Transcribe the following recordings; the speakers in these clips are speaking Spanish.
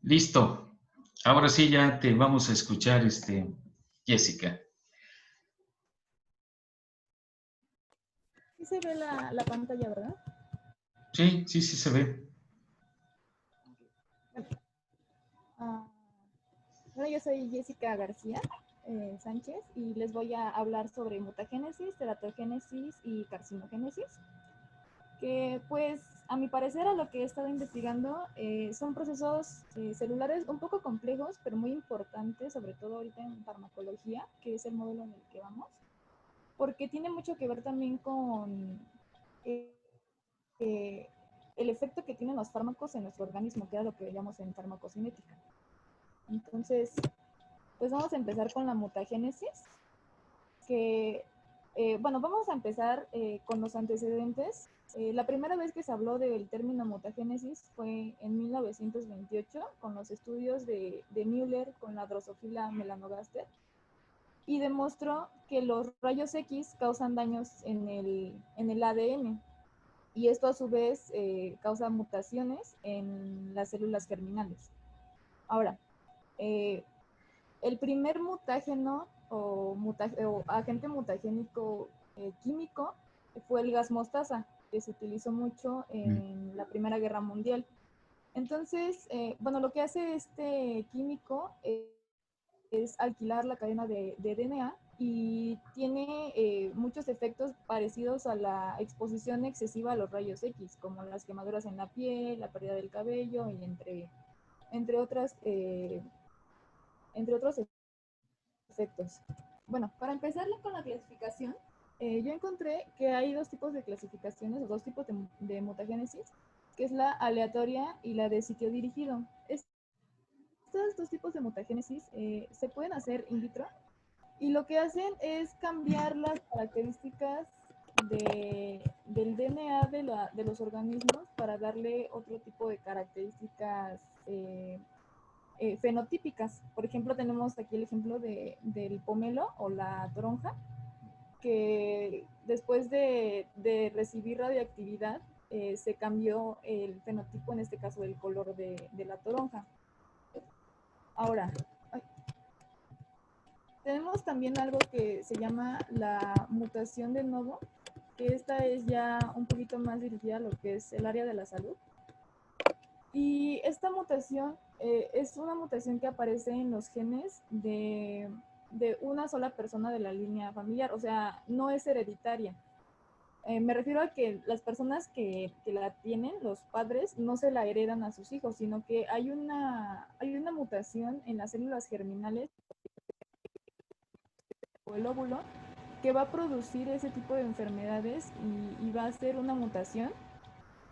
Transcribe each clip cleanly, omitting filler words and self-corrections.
Listo. Ahora sí ya te vamos a escuchar, Jessica. Sí se ve la pantalla, ¿verdad? Sí, sí, sí se ve. Ah, bueno, yo soy Jessica García Sánchez y les voy a hablar sobre mutagénesis, teratogénesis y carcinogénesis, que pues a mi parecer a lo que he estado investigando son procesos celulares un poco complejos, pero muy importantes, sobre todo ahorita en farmacología, que es el módulo en el que vamos, porque tiene mucho que ver también con eh, eh, el efecto que tienen los fármacos en nuestro organismo, que era lo que veíamos en farmacocinética. Entonces, pues vamos a empezar con la mutagénesis, que, bueno, vamos a empezar con los antecedentes. La primera vez que se habló del término mutagénesis fue en 1928 con los estudios de Müller con la Drosophila melanogaster y demostró que los rayos X causan daños en el ADN y esto a su vez causa mutaciones en las células germinales. Ahora, eh, el primer mutágeno o agente mutagénico químico fue el gas mostaza, que se utilizó mucho en la Primera Guerra Mundial. Entonces, bueno, lo que hace este químico es alquilar la cadena de DNA y tiene muchos efectos parecidos a la exposición excesiva a los rayos X, como las quemaduras en la piel, la pérdida del cabello y entre otras entre otros efectos. Bueno, para empezar con la clasificación, yo encontré que hay dos tipos de clasificaciones o dos tipos de mutagénesis, que es la aleatoria y la de sitio dirigido. Estos dos tipos de mutagénesis se pueden hacer in vitro y lo que hacen es cambiar las características del DNA de los organismos para darle otro tipo de características fenotípicas. Por ejemplo, tenemos aquí el ejemplo del pomelo o la toronja, que después de recibir radioactividad se cambió el fenotipo, en este caso el color de la toronja. Ahora, tenemos también algo que se llama la mutación de novo, que esta es ya un poquito más dirigida a lo que es el área de la salud. Y esta mutación es una mutación que aparece en los genes de una sola persona de la línea familiar, o sea, no es hereditaria. Me refiero a que las personas que la tienen, los padres, no se la heredan a sus hijos, sino que hay una mutación en las células germinales o el óvulo que va a producir ese tipo de enfermedades y va a ser una mutación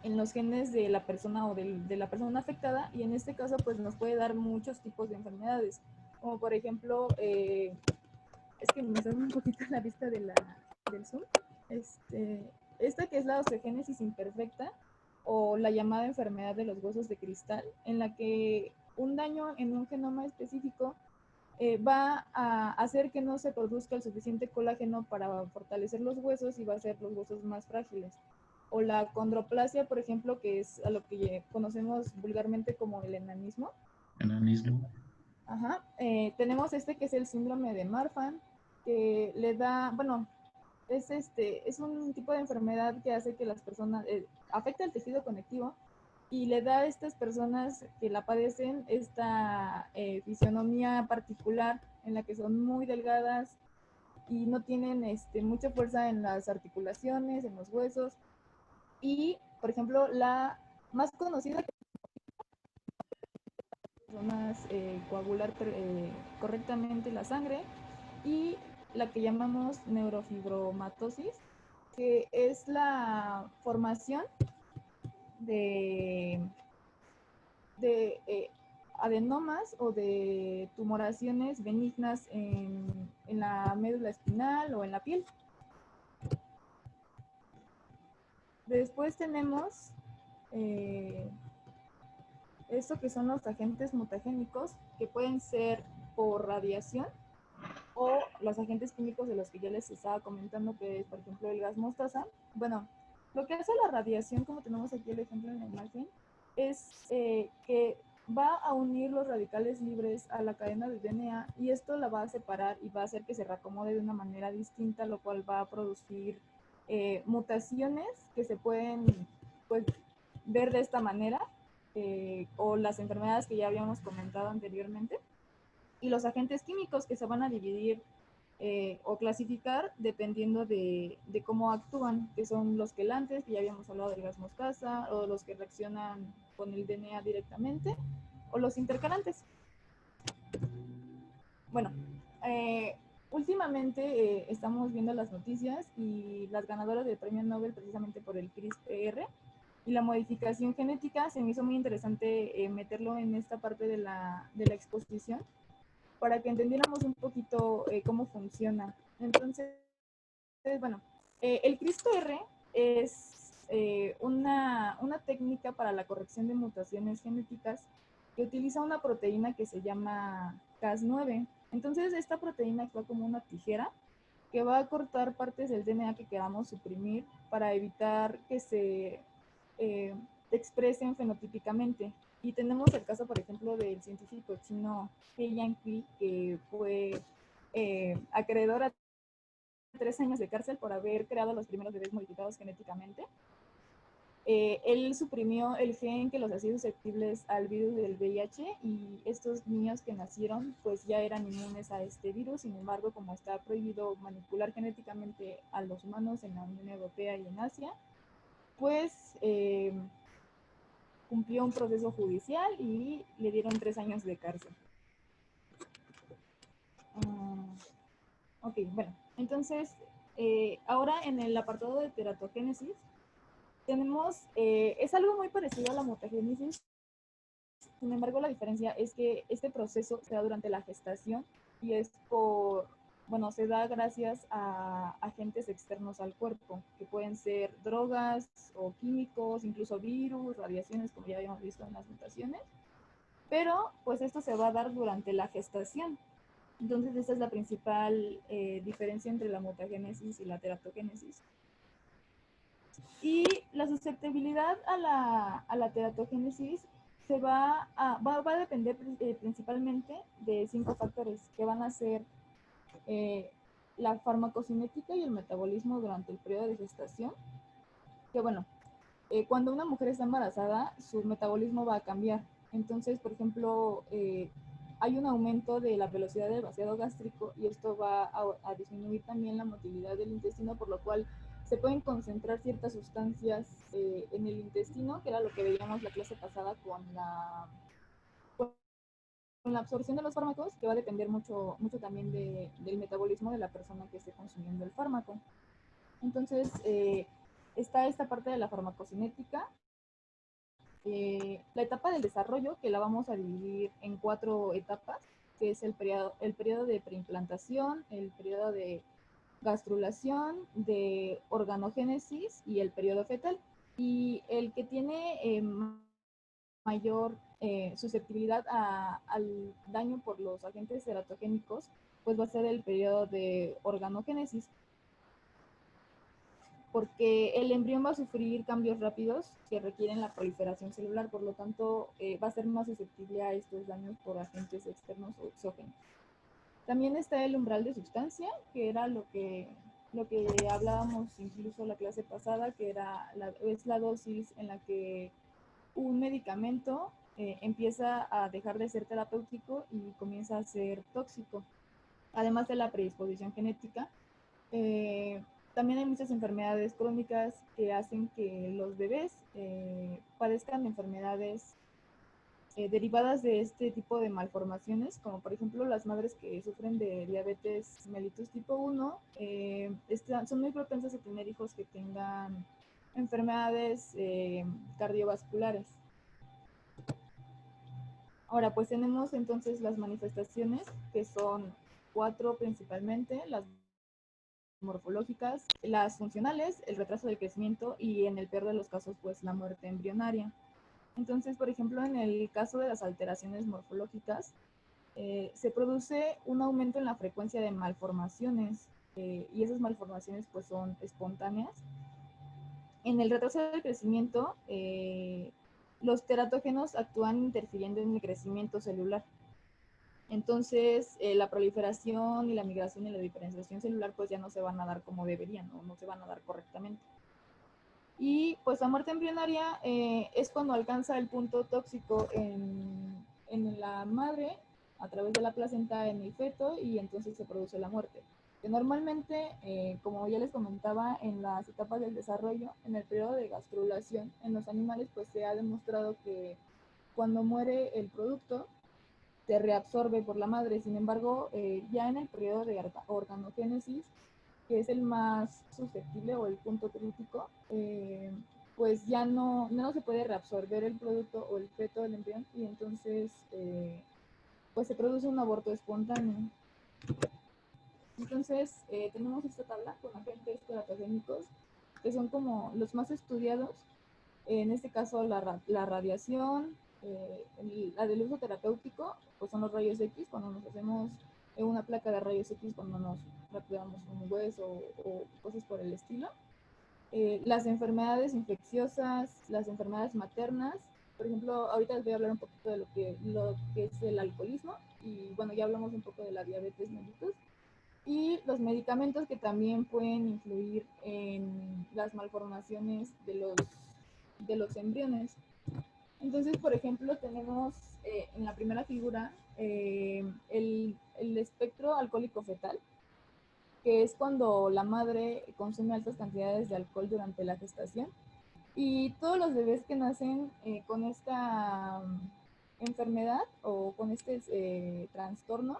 en los genes de la persona o de la persona afectada, y en este caso pues nos puede dar muchos tipos de enfermedades, como por ejemplo, es que me sale un poquito la vista del Zoom, esta que es la osteogénesis imperfecta o la llamada enfermedad de los huesos de cristal, en la que un daño en un genoma específico va a hacer que no se produzca el suficiente colágeno para fortalecer los huesos y va a hacer los huesos más frágiles. O la condroplasia, por ejemplo, que es a lo que conocemos vulgarmente como el enanismo. Enanismo. Ajá. Tenemos que es el síndrome de Marfan, que le da, bueno, es un tipo de enfermedad que hace que las personas, afecta el tejido conectivo y le da a estas personas que la padecen esta fisionomía particular en la que son muy delgadas y no tienen mucha fuerza en las articulaciones, en los huesos. Y, por ejemplo, la más conocida que personas coagular correctamente la sangre, y la que llamamos neurofibromatosis, que es la formación de adenomas o de tumoraciones benignas en la médula espinal o en la piel. Después tenemos esto que son los agentes mutagénicos, que pueden ser por radiación o los agentes químicos de los que ya les estaba comentando, que es por ejemplo el gas mostaza. Bueno, lo que hace la radiación, como tenemos aquí el ejemplo en la imagen, es que va a unir los radicales libres a la cadena de DNA y esto la va a separar y va a hacer que se reacomode de una manera distinta, lo cual va a producir mutaciones que se pueden, pues, ver de esta manera, o las enfermedades que ya habíamos comentado anteriormente, y los agentes químicos que se van a dividir o clasificar dependiendo de cómo actúan, que son los quelantes, que ya habíamos hablado del gas mostaza, o los que reaccionan con el DNA directamente, o los intercalantes. Bueno, últimamente estamos viendo las noticias y las ganadoras del premio Nobel precisamente por el CRISPR y la modificación genética, se me hizo muy interesante meterlo en esta parte de la exposición para que entendiéramos un poquito cómo funciona. Entonces, bueno, el CRISPR es una técnica para la corrección de mutaciones genéticas que utiliza una proteína que se llama Cas9. Entonces, esta proteína actúa como una tijera que va a cortar partes del DNA que queramos suprimir para evitar que se expresen fenotípicamente. Y tenemos el caso, por ejemplo, del científico chino He Yankui, que fue acreedor a 3 años de cárcel por haber creado los primeros bebés modificados genéticamente. Él suprimió el gen que los hacía susceptibles al virus del VIH y estos niños que nacieron pues ya eran inmunes a este virus. Sin embargo, como está prohibido manipular genéticamente a los humanos en la Unión Europea y en Asia, pues cumplió un proceso judicial y le dieron 3 años de cárcel. Ok, bueno, entonces ahora en el apartado de teratogénesis tenemos, es algo muy parecido a la mutagénesis, sin embargo la diferencia es que este proceso se da durante la gestación y es por, bueno, se da gracias a agentes externos al cuerpo, que pueden ser drogas o químicos, incluso virus, radiaciones, como ya habíamos visto en las mutaciones, pero pues esto se va a dar durante la gestación. Entonces esta es la principal diferencia entre la mutagénesis y la teratogénesis. Y la susceptibilidad a la teratogénesis va a depender principalmente de 5 factores que van a ser la farmacocinética y el metabolismo durante el periodo de gestación. Que bueno, cuando una mujer está embarazada, su metabolismo va a cambiar. Entonces, por ejemplo, hay un aumento de la velocidad del vaciado gástrico y esto va a disminuir también la motilidad del intestino, por lo cual se pueden concentrar ciertas sustancias en el intestino, que era lo que veíamos la clase pasada con la absorción de los fármacos, que va a depender mucho, mucho también del metabolismo de la persona que esté consumiendo el fármaco. Entonces, está esta parte de la farmacocinética, la etapa del desarrollo, que la vamos a dividir en 4 etapas, que es el periodo de preimplantación, el periodo de gastrulación, de organogénesis y el periodo fetal. Y el que tiene mayor susceptibilidad al daño por los agentes teratogénicos, pues va a ser el periodo de organogénesis, porque el embrión va a sufrir cambios rápidos que requieren la proliferación celular, por lo tanto va a ser más susceptible a estos daños por agentes externos o exógenos. También está el umbral de sustancia, que era lo que hablábamos incluso la clase pasada, que es la dosis en la que un medicamento empieza a dejar de ser terapéutico y comienza a ser tóxico. Además de la predisposición genética, también hay muchas enfermedades crónicas que hacen que los bebés padezcan enfermedades derivadas de este tipo de malformaciones, como por ejemplo las madres que sufren de diabetes mellitus tipo 1, son muy propensas a tener hijos que tengan enfermedades cardiovasculares. Ahora, pues tenemos entonces las manifestaciones, que son 4 principalmente: las morfológicas, las funcionales, el retraso del crecimiento y en el peor de los casos, pues la muerte embrionaria. Entonces, por ejemplo, en el caso de las alteraciones morfológicas, se produce un aumento en la frecuencia de malformaciones y esas malformaciones pues son espontáneas. En el retraso del crecimiento, los teratógenos actúan interfiriendo en el crecimiento celular. Entonces, la proliferación y la migración y la diferenciación celular pues ya no se van a dar como deberían, o no se van a dar correctamente. Y pues la muerte embrionaria es cuando alcanza el punto tóxico en la madre, a través de la placenta en el feto, y entonces se produce la muerte. Que normalmente, como ya les comentaba, en las etapas del desarrollo, en el periodo de gastrulación, en los animales pues se ha demostrado que cuando muere el producto, se reabsorbe por la madre. Sin embargo, ya en el periodo de organogénesis, que es el más susceptible o el punto crítico, pues ya no se puede reabsorber el producto o el feto del embrión, y entonces pues se produce un aborto espontáneo. Entonces tenemos esta tabla con agentes teratogénicos que son como los más estudiados. En este caso la radiación, la del uso terapéutico, pues son los rayos X, cuando nos hacemos una placa de rayos X, cuando nos fracturamos un hueso o cosas por el estilo. Las enfermedades infecciosas, las enfermedades maternas. Por ejemplo, ahorita les voy a hablar un poquito de lo que es el alcoholismo, y bueno, ya hablamos un poco de la diabetes mellitus, y los medicamentos que también pueden influir en las malformaciones de los embriones. Entonces, por ejemplo, tenemos en la primera figura el espectro alcohólico fetal, que es cuando la madre consume altas cantidades de alcohol durante la gestación. Y todos los bebés que nacen con esta enfermedad o con este trastorno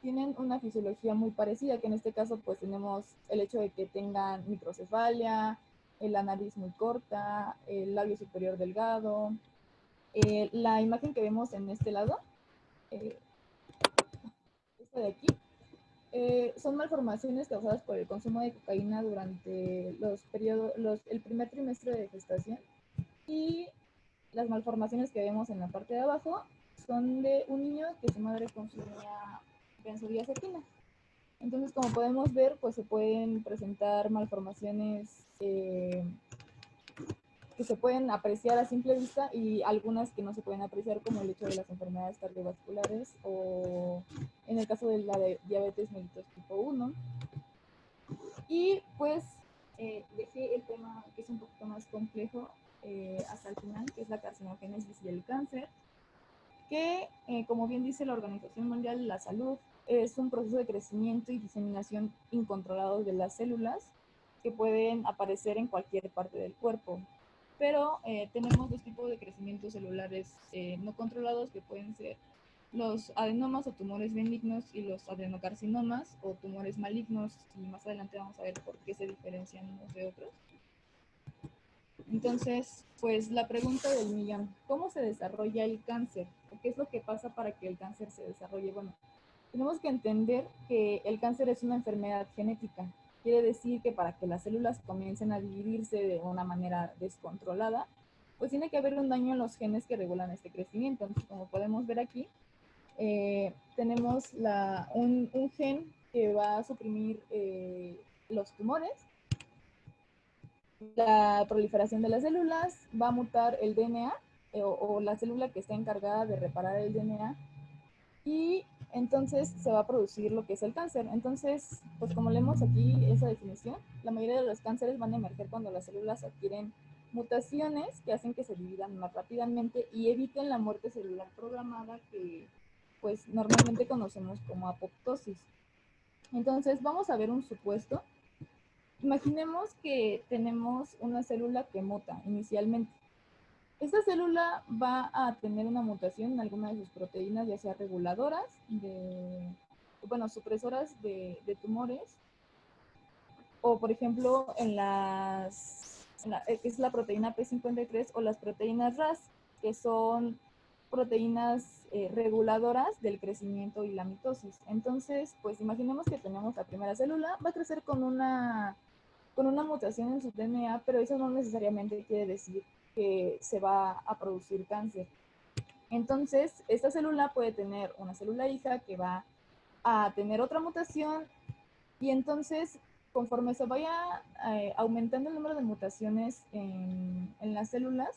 tienen una fisiología muy parecida, que en este caso pues tenemos el hecho de que tengan microcefalia, la nariz muy corta, el labio superior delgado. La imagen que vemos en este lado, esta de aquí, son malformaciones causadas por el consumo de cocaína durante el primer trimestre de gestación. Y las malformaciones que vemos en la parte de abajo son de un niño que su madre consumía benzodiazepina. Entonces, como podemos ver, pues se pueden presentar malformaciones que se pueden apreciar a simple vista, y algunas que no se pueden apreciar, como el hecho de las enfermedades cardiovasculares, o en el caso de la diabetes mellitus tipo 1. Y pues dejé el tema que es un poquito más complejo hasta el final, que es la carcinogénesis y el cáncer, que como bien dice la Organización Mundial de la Salud, es un proceso de crecimiento y diseminación incontrolado de las células que pueden aparecer en cualquier parte del cuerpo. Pero tenemos dos tipos de crecimientos celulares no controlados, que pueden ser los adenomas o tumores benignos y los adenocarcinomas o tumores malignos, y más adelante vamos a ver por qué se diferencian unos de otros. Entonces, pues la pregunta del millón: ¿cómo se desarrolla el cáncer? ¿Qué es lo que pasa para que el cáncer se desarrolle? Bueno, tenemos que entender que el cáncer es una enfermedad genética. Quiere decir que para que las células comiencen a dividirse de una manera descontrolada, pues tiene que haber un daño en los genes que regulan este crecimiento. Entonces, como podemos ver aquí, tenemos un gen que va a suprimir los tumores, la proliferación de las células, va a mutar el DNA o la célula que está encargada de reparar el DNA, y entonces se va a producir lo que es el cáncer. Entonces, pues como leemos aquí esa definición, la mayoría de los cánceres van a emerger cuando las células adquieren mutaciones que hacen que se dividan más rápidamente y eviten la muerte celular programada, que pues normalmente conocemos como apoptosis. Entonces vamos a ver un supuesto. Imaginemos que tenemos una célula que muta inicialmente. Esta célula va a tener una mutación en alguna de sus proteínas, ya sea reguladoras, supresoras de tumores, o por ejemplo que es la proteína P53, o las proteínas RAS, que son proteínas reguladoras del crecimiento y la mitosis. Entonces, pues imaginemos que tenemos la primera célula, va a crecer con una mutación en su DNA, pero eso no necesariamente quiere decir que se va a producir cáncer. Entonces, esta célula puede tener una célula hija que va a tener otra mutación, y entonces, conforme se vaya aumentando el número de mutaciones en las células,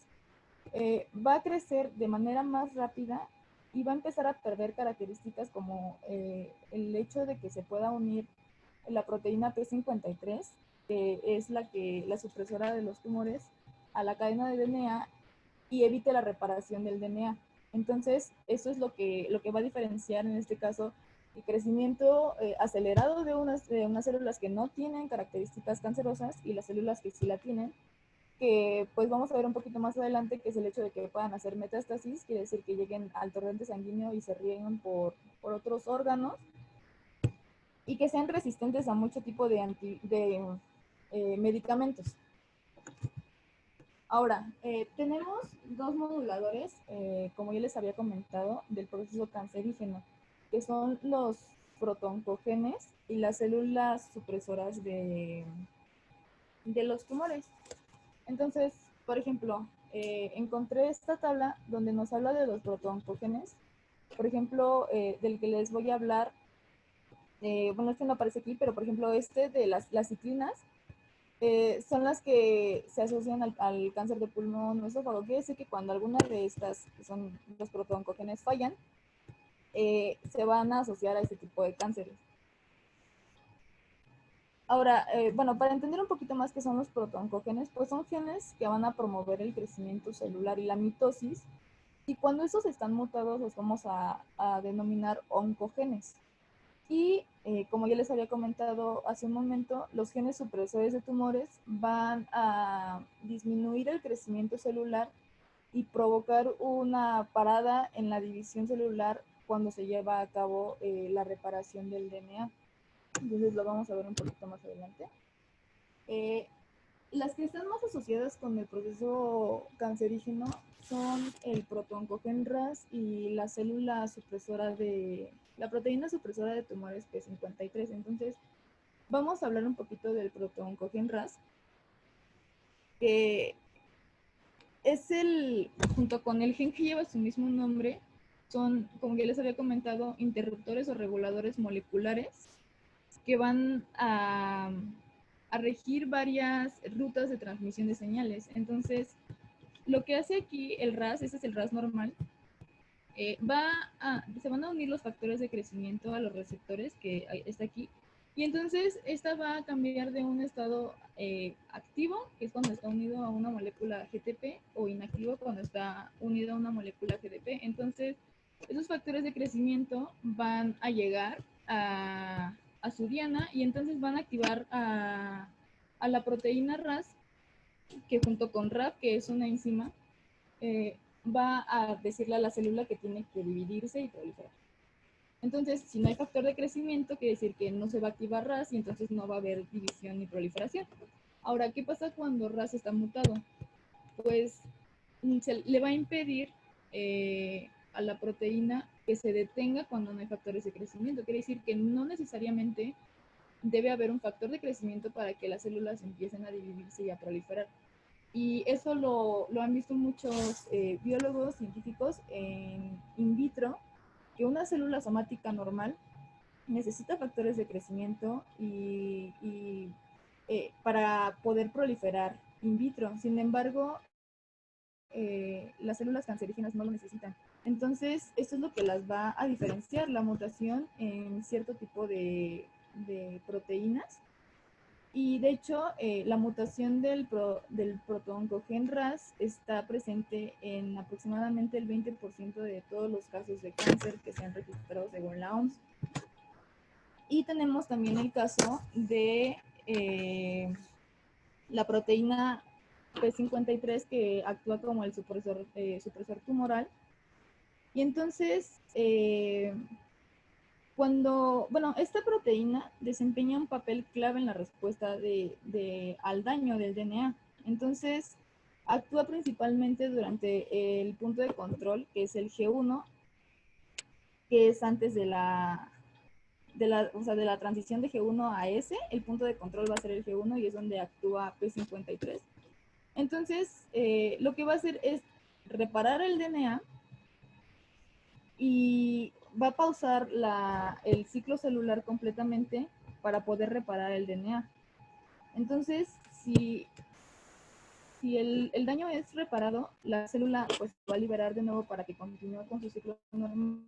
va a crecer de manera más rápida y va a empezar a perder características como el hecho de que se pueda unir la proteína P53, que es la supresora de los tumores, a la cadena de DNA y evite la reparación del DNA. Entonces, eso es lo que va a diferenciar en este caso el crecimiento acelerado de unas células que no tienen características cancerosas y las células que sí la tienen, que pues vamos a ver un poquito más adelante, que es el hecho de que puedan hacer metástasis, quiere decir que lleguen al torrente sanguíneo y se rieguen por otros órganos, y que sean resistentes a mucho tipo de medicamentos. Ahora, tenemos dos moduladores, como ya les había comentado, del proceso cancerígeno, que son los protoncogenes y las células supresoras de los tumores. Entonces, por ejemplo, encontré esta tabla donde nos habla de los protoncogenes. Por ejemplo, del que les voy a hablar, bueno, este no aparece aquí, pero por ejemplo, este de las ciclinas, son las que se asocian al cáncer de pulmón o esófago. Quiere decir que cuando alguna de estas, que son los protoncogenes, fallan, se van a asociar a este tipo de cánceres. Ahora, bueno, para entender un poquito más qué son los protoncogenes, pues son genes que van a promover el crecimiento celular y la mitosis, y cuando esos están mutados los vamos a denominar oncogenes. Y como ya les había comentado hace un momento, los genes supresores de tumores van a disminuir el crecimiento celular y provocar una parada en la división celular cuando se lleva a cabo la reparación del DNA. Entonces lo vamos a ver un poquito más adelante. Las que están más asociadas con el proceso cancerígeno son el protoncogen RAS y la célula supresora la proteína supresora de tumores P53. Entonces, vamos a hablar un poquito del protoncogen RAS, que es junto con el gen que lleva su mismo nombre, son, como ya les había comentado, interruptores o reguladores moleculares que van a regir varias rutas de transmisión de señales. Entonces, lo que hace aquí el RAS, ese es el RAS normal, se van a unir los factores de crecimiento a los receptores que está aquí, y entonces esta va a cambiar de un estado activo, que es cuando está unido a una molécula GTP, o inactivo cuando está unido a una molécula GDP. Entonces, esos factores de crecimiento van a llegar a su diana y entonces van a activar a la proteína RAS, que junto con RAF, que es una enzima, va a decirle a la célula que tiene que dividirse y proliferar. Entonces, si no hay factor de crecimiento, quiere decir que no se va a activar RAS y entonces no va a haber división ni proliferación. Ahora, ¿qué pasa cuando RAS está mutado? Pues le va a impedir a la proteína que se detenga cuando no hay factores de crecimiento. Quiere decir que no necesariamente debe haber un factor de crecimiento para que las células empiecen a dividirse y a proliferar. Y eso lo han visto muchos biólogos científicos en in vitro, que una célula somática normal necesita factores de crecimiento para poder proliferar in vitro. Sin embargo, las células cancerígenas no lo necesitan. Entonces, esto es lo que las va a diferenciar, la mutación en cierto tipo de proteínas. Y de hecho, la mutación del protoncogen RAS está presente en aproximadamente el 20% de todos los casos de cáncer que se han registrado según la OMS. Y tenemos también el caso de la proteína P53, que actúa como el supresor tumoral. Y entonces, bueno, esta proteína desempeña un papel clave en la respuesta al daño del DNA. Entonces, actúa principalmente durante el punto de control, que es el G1, que es antes de la transición de G1 a S. El punto de control va a ser el G1 y es donde actúa P53. Entonces, lo que va a hacer es reparar el DNA y va a pausar el ciclo celular completamente para poder reparar el DNA. Entonces, si si el daño es reparado, la célula pues va a liberar de nuevo para que continúe con su ciclo normal.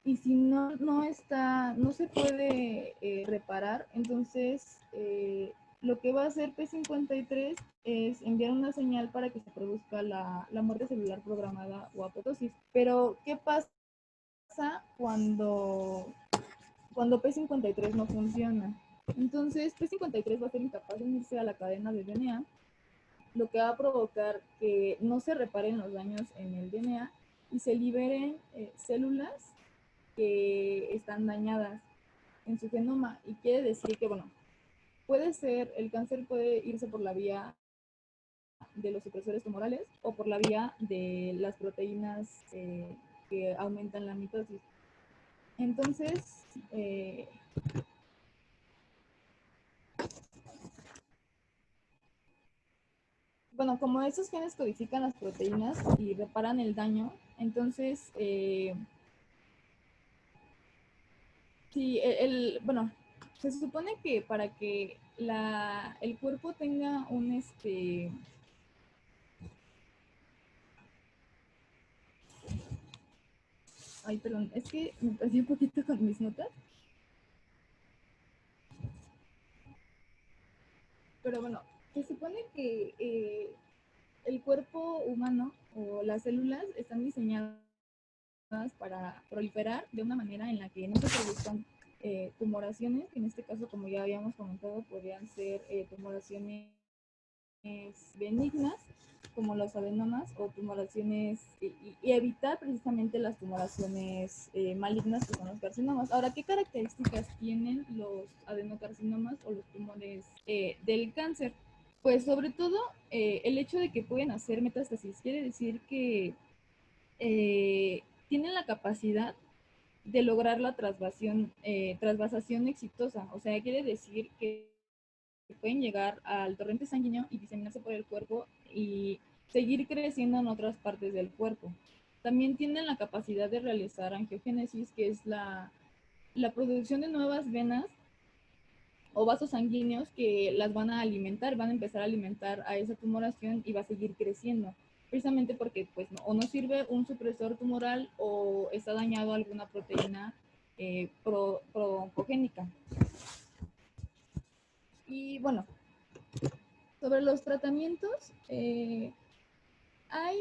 Y si no se puede reparar, entonces lo que va a hacer P53 es enviar una señal para que se produzca la muerte celular programada o apoptosis. Pero, ¿qué pasa cuando P53 no funciona? Entonces, P53 va a ser incapaz de unirse a la cadena de DNA, lo que va a provocar que no se reparen los daños en el DNA y se liberen células que están dañadas en su genoma. Y quiere decir que, bueno, el cáncer puede irse por la vía de los supresores tumorales o por la vía de las proteínas que aumentan la mitosis. Entonces, bueno, como esos genes codifican las proteínas y reparan el daño, entonces, sí, bueno, se supone que para que el cuerpo tenga ay, perdón, es que me perdí un poquito con mis notas. Pero bueno, se supone que el cuerpo humano o las células están diseñadas para proliferar de una manera en la que no se produzcan tumoraciones, que en este caso, como ya habíamos comentado, podrían ser tumoraciones benignas, como los adenomas, o tumoraciones, y evitar precisamente las tumoraciones malignas, que son los carcinomas. Ahora, ¿qué características tienen los adenocarcinomas o los tumores del cáncer? Pues sobre todo el hecho de que pueden hacer metástasis, quiere decir que tienen la capacidad de lograr la trasvasación exitosa. O sea, quiere decir que pueden llegar al torrente sanguíneo y diseminarse por el cuerpo y seguir creciendo en otras partes del cuerpo. También tienen la capacidad de realizar angiogénesis, que es la producción de nuevas venas o vasos sanguíneos que las van a alimentar, van a empezar a alimentar a esa tumoración y va a seguir creciendo, precisamente porque pues o no sirve un supresor tumoral o está dañado alguna proteína pro-oncogénica. Y bueno, sobre los tratamientos, hay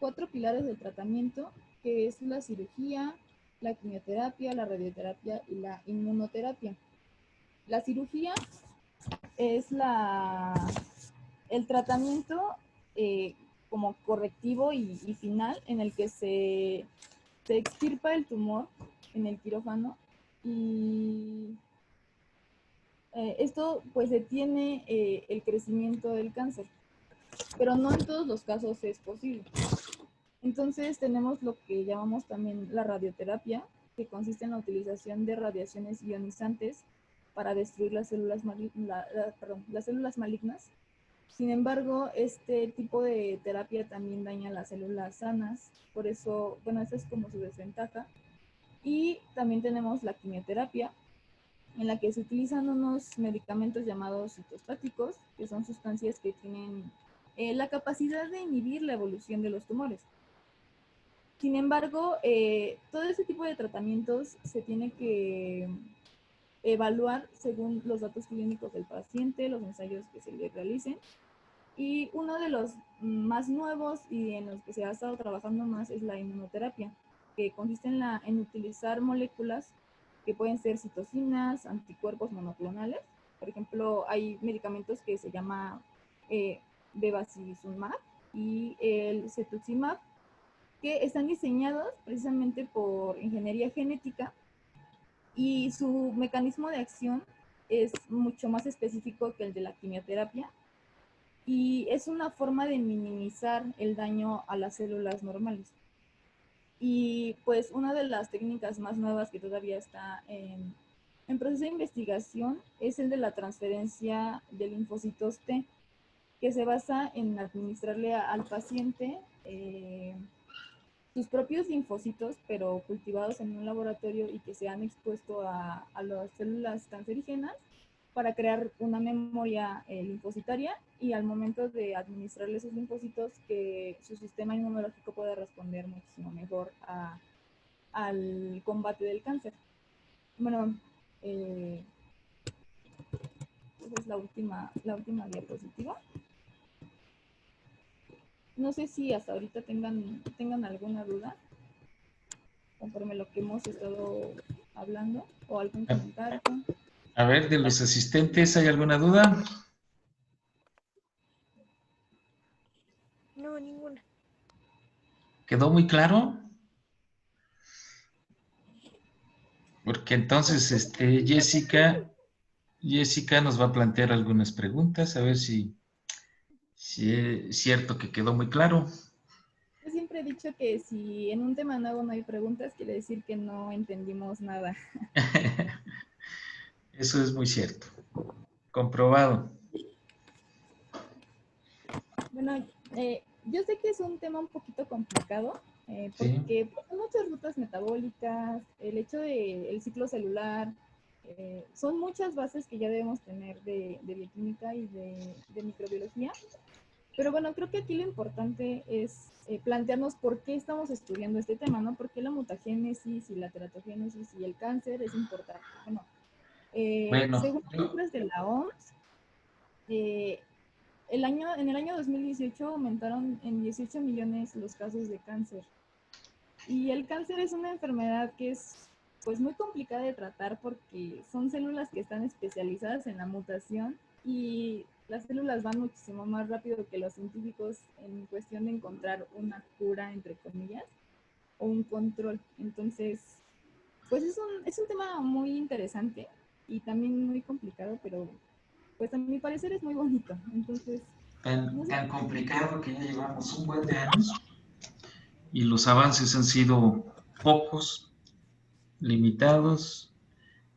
4 pilares del tratamiento, que es la cirugía, la quimioterapia, la radioterapia y la inmunoterapia. La cirugía es el tratamiento como correctivo y final, en el que se extirpa el tumor en el quirófano y esto pues detiene el crecimiento del cáncer, pero no en todos los casos es posible. Entonces tenemos lo que llamamos también la radioterapia, que consiste en la utilización de radiaciones ionizantes para destruir las células malignas. Sin embargo, este tipo de terapia también daña las células sanas, por eso, bueno, esa es como su desventaja. Y también tenemos la quimioterapia, en la que se utilizan unos medicamentos llamados citostáticos, que son sustancias que tienen la capacidad de inhibir la evolución de los tumores. Sin embargo, todo ese tipo de tratamientos se tiene que evaluar según los datos clínicos del paciente, los ensayos que se le realicen. Y uno de los más nuevos y en los que se ha estado trabajando más es la inmunoterapia, que consiste en utilizar moléculas que pueden ser citocinas, anticuerpos monoclonales. Por ejemplo, hay medicamentos que se llama bevacizumab y el cetuximab, que están diseñados precisamente por ingeniería genética y su mecanismo de acción es mucho más específico que el de la quimioterapia y es una forma de minimizar el daño a las células normales. Y pues una de las técnicas más nuevas que todavía está en proceso de investigación es el de la transferencia de linfocitos T, que se basa en administrarle al paciente sus propios linfocitos, pero cultivados en un laboratorio y que se han expuesto a las células cancerígenas, para crear una memoria linfocitaria y al momento de administrarle esos linfocitos que su sistema inmunológico pueda responder muchísimo mejor al combate del cáncer. Bueno, esa es la última diapositiva. No sé si hasta ahorita tengan alguna duda conforme lo que hemos estado hablando o algún comentario. A ver, de los asistentes, ¿hay alguna duda? No, ninguna. ¿Quedó muy claro? Porque entonces Jessica nos va a plantear algunas preguntas, a ver si es cierto que quedó muy claro. Yo siempre he dicho que si en un tema nuevo no hay preguntas, quiere decir que no entendimos nada. Eso es muy cierto. Comprobado. Bueno, yo sé que es un tema un poquito complicado, Sí. porque pues, hay muchas rutas metabólicas, el hecho del ciclo celular, son muchas bases que ya debemos tener de bioquímica y de microbiología. Pero bueno, creo que aquí lo importante es plantearnos por qué estamos estudiando este tema, ¿no? ¿Por qué la mutagénesis y la teratogénesis y el cáncer es importante? Bueno, según las cifras de la OMS, en el año 2018 aumentaron en 18 millones los casos de cáncer. Y el cáncer es una enfermedad que es pues muy complicada de tratar porque son células que están especializadas en la mutación y las células van muchísimo más rápido que los científicos en cuestión de encontrar una cura, entre comillas, o un control. Entonces, pues es un tema muy interesante y también muy complicado, pero pues a mi parecer es muy bonito. Entonces, no sé. Tan complicado que ya llevamos un buen de años y los avances han sido pocos, limitados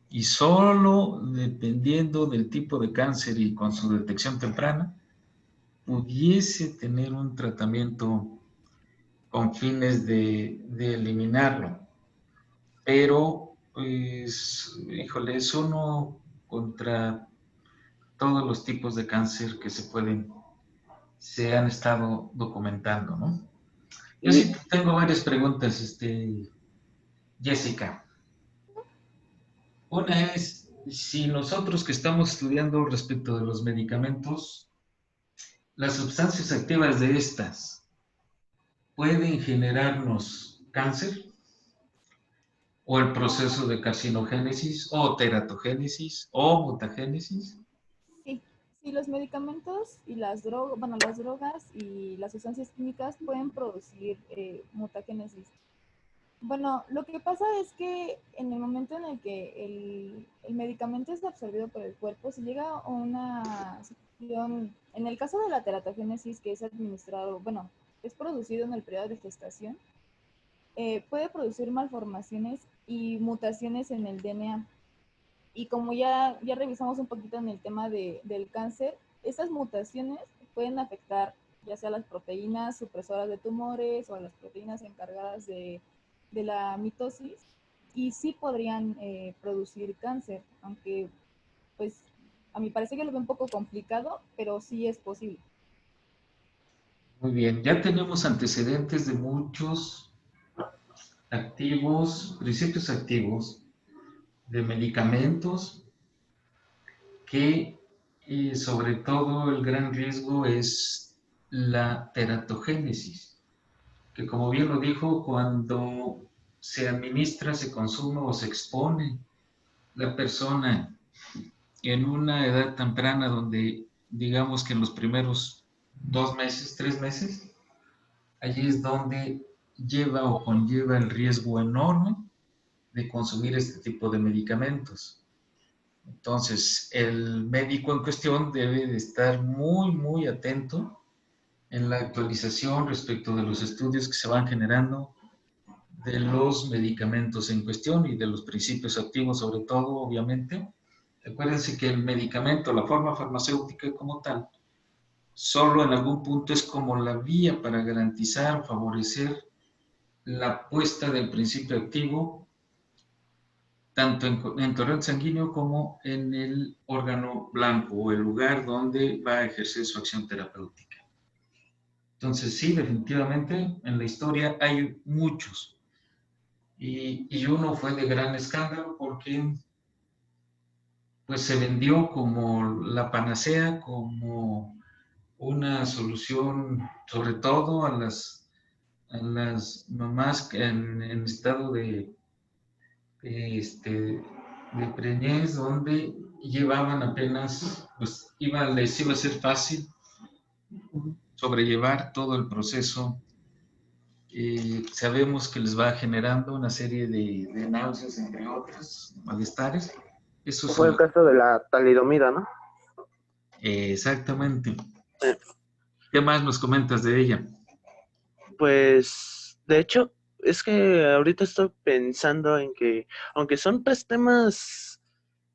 y solo dependiendo del tipo de cáncer y con su detección temprana, pudiese tener un tratamiento con fines de eliminarlo. Pero, pues, híjole, es uno contra todos los tipos de cáncer que se han estado documentando, ¿no? Yo sí tengo varias preguntas, Jessica. Una es, si nosotros que estamos estudiando respecto de los medicamentos, las sustancias activas de estas pueden generarnos cáncer o el proceso de carcinogénesis o teratogénesis o mutagénesis. Sí, sí, los medicamentos y las drogas, bueno, las drogas y las sustancias químicas pueden producir mutagénesis. Bueno, lo que pasa es que en el momento en el que el medicamento es absorbido por el cuerpo, si llega a una situación, en el caso de la teratogénesis que es administrado, bueno, es producido en el periodo de gestación, puede producir malformaciones y mutaciones en el DNA. Y como ya revisamos un poquito en el tema del cáncer, esas mutaciones pueden afectar ya sea las proteínas supresoras de tumores o a las proteínas encargadas de la mitosis y sí podrían producir cáncer, aunque pues a mi parecer yo lo veo un poco complicado, pero sí es posible. Muy bien, ya tenemos antecedentes de muchos principios activos de medicamentos que sobre todo el gran riesgo es la teratogénesis, que como bien lo dijo, cuando se administra, se consume o se expone la persona en una edad temprana donde digamos que en los primeros 2 meses, 3 meses, allí es donde lleva o conlleva el riesgo enorme de consumir este tipo de medicamentos. Entonces, el médico en cuestión debe de estar muy, muy atento en la actualización respecto de los estudios que se van generando de los medicamentos en cuestión y de los principios activos, sobre todo, obviamente. Acuérdense que el medicamento, la forma farmacéutica como tal, solo en algún punto es como la vía para garantizar, favorecer la puesta del principio activo tanto en torrente sanguíneo como en el órgano blanco o el lugar donde va a ejercer su acción terapéutica. Entonces, sí, definitivamente en la historia hay muchos. Y uno fue de gran escándalo porque pues se vendió como la panacea, como una solución, sobre todo a las mamás en estado de preñez, donde llevaban apenas, pues les iba a ser fácil sobrellevar todo el proceso. Sabemos que les va generando una serie de náuseas, entre otros malestares. Eso Fue el caso de la talidomida, ¿no? exactamente. ¿Qué más nos comentas de ella? Pues, de hecho, es que ahorita estoy pensando en que, aunque son tres temas,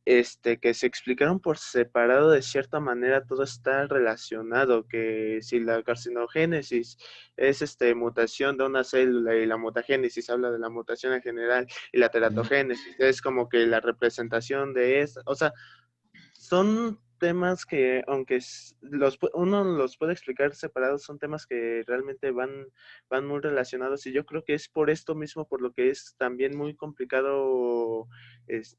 que se explicaron por separado, de cierta manera todo está relacionado, que si la carcinogénesis es, mutación de una célula y la mutagénesis habla de la mutación en general y la teratogénesis es como que la representación de esa, o sea, son temas que, aunque uno los puede explicar separados, son temas que realmente van muy relacionados y yo creo que es por esto mismo por lo que es también muy complicado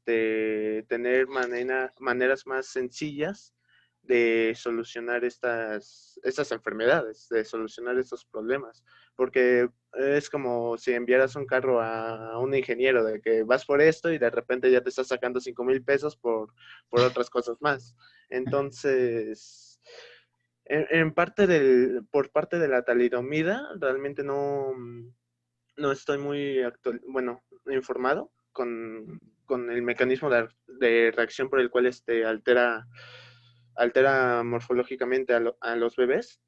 tener maneras más sencillas de solucionar estas enfermedades, de solucionar estos problemas, porque es como si enviaras un carro a un ingeniero de que vas por esto y de repente ya te estás sacando 5,000 pesos por otras cosas más. Entonces, por parte de la talidomida, realmente no estoy muy informado con el mecanismo de reacción por el cual altera morfológicamente a los bebés,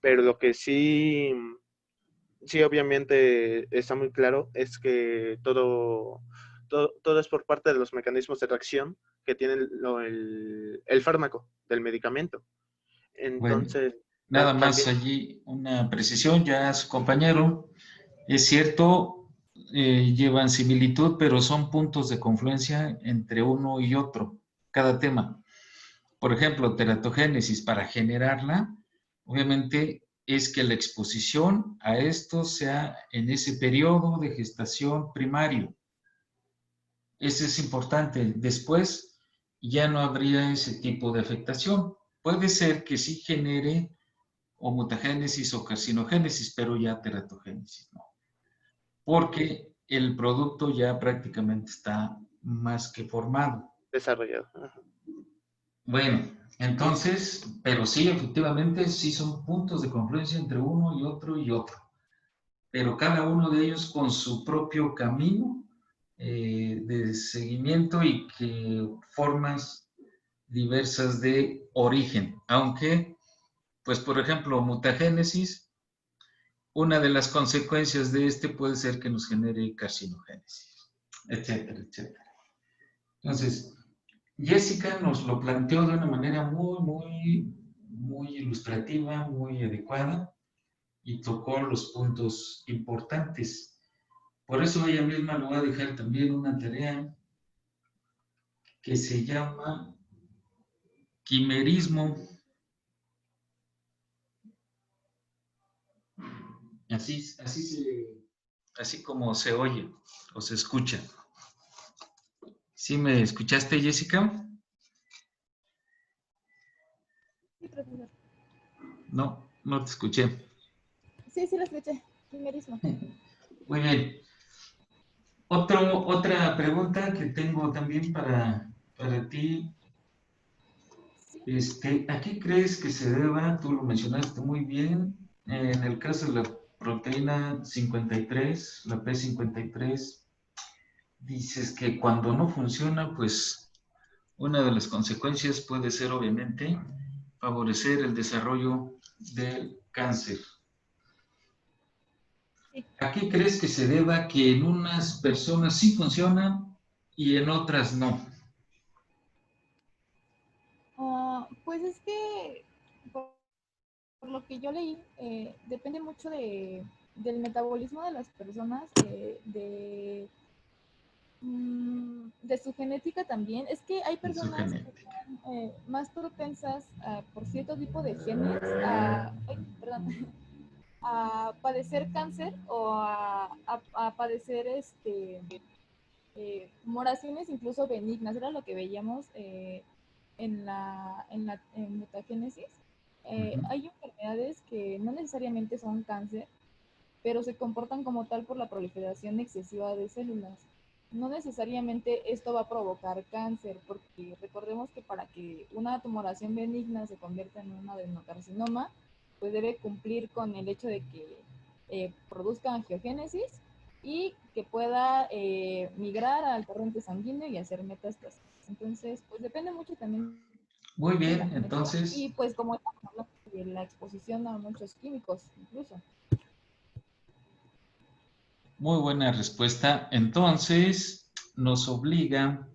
pero lo que sí obviamente está muy claro es que todo es por parte de los mecanismos de reacción que tiene el fármaco del medicamento. Bueno, Entonces, nada más también allí una precisión, ya su compañero, es cierto, llevan similitud, pero son puntos de confluencia entre uno y otro, cada tema. Por ejemplo, teratogénesis, para generarla, obviamente es que la exposición a esto sea en ese periodo de gestación primario. Ese es importante. Después ya no habría ese tipo de afectación. Puede ser que sí genere o mutagénesis o carcinogénesis, pero ya teratogénesis no. Porque el producto ya prácticamente está más que formado. desarrollado. Ajá. Bueno, entonces, pero sí, efectivamente, sí son puntos de confluencia entre uno y otro y otro. Pero cada uno de ellos con su propio camino de seguimiento y que formas diversas de origen. Aunque, pues, por ejemplo, mutagénesis, una de las consecuencias de este puede ser que nos genere carcinogénesis, etcétera, etcétera. Entonces, Jessica nos lo planteó de una manera muy ilustrativa, muy adecuada y tocó los puntos importantes. Por eso ella misma lo va a dejar también una tarea que se llama quimerismo. Así como se oye o se escucha. ¿Sí me escuchaste, Jessica? Sí, profesor. No, no te escuché. Sí, sí lo escuché. Primerismo. Muy bien. Otra pregunta que tengo también para ti. Sí. ¿A qué crees que se deba? Tú lo mencionaste muy bien. En el caso de la proteína 53, la P53, dices que cuando no funciona, pues una de las consecuencias puede ser obviamente favorecer el desarrollo del cáncer. Sí. ¿A qué crees que se deba que en unas personas sí funciona y en otras no? Pues es que, por lo que yo leí, depende mucho del metabolismo de las personas, De su genética también. Es que hay En su personas que genética. son más propensas por cierto tipo de genes perdón, a padecer cáncer o a padecer tumoraciones incluso benignas. Era lo que veíamos en mutagénesis. Hay enfermedades que no necesariamente son cáncer, pero se comportan como tal por la proliferación excesiva de células. No necesariamente esto va a provocar cáncer, porque recordemos que para que una tumoración benigna se convierta en un adenocarcinoma, pues debe cumplir con el hecho de que produzca angiogénesis y que pueda migrar al torrente sanguíneo y hacer metástasis. Entonces, pues depende mucho también Muy de la bien, genética y entonces, pues como de la exposición a muchos químicos incluso. muy buena respuesta. Entonces, nos obliga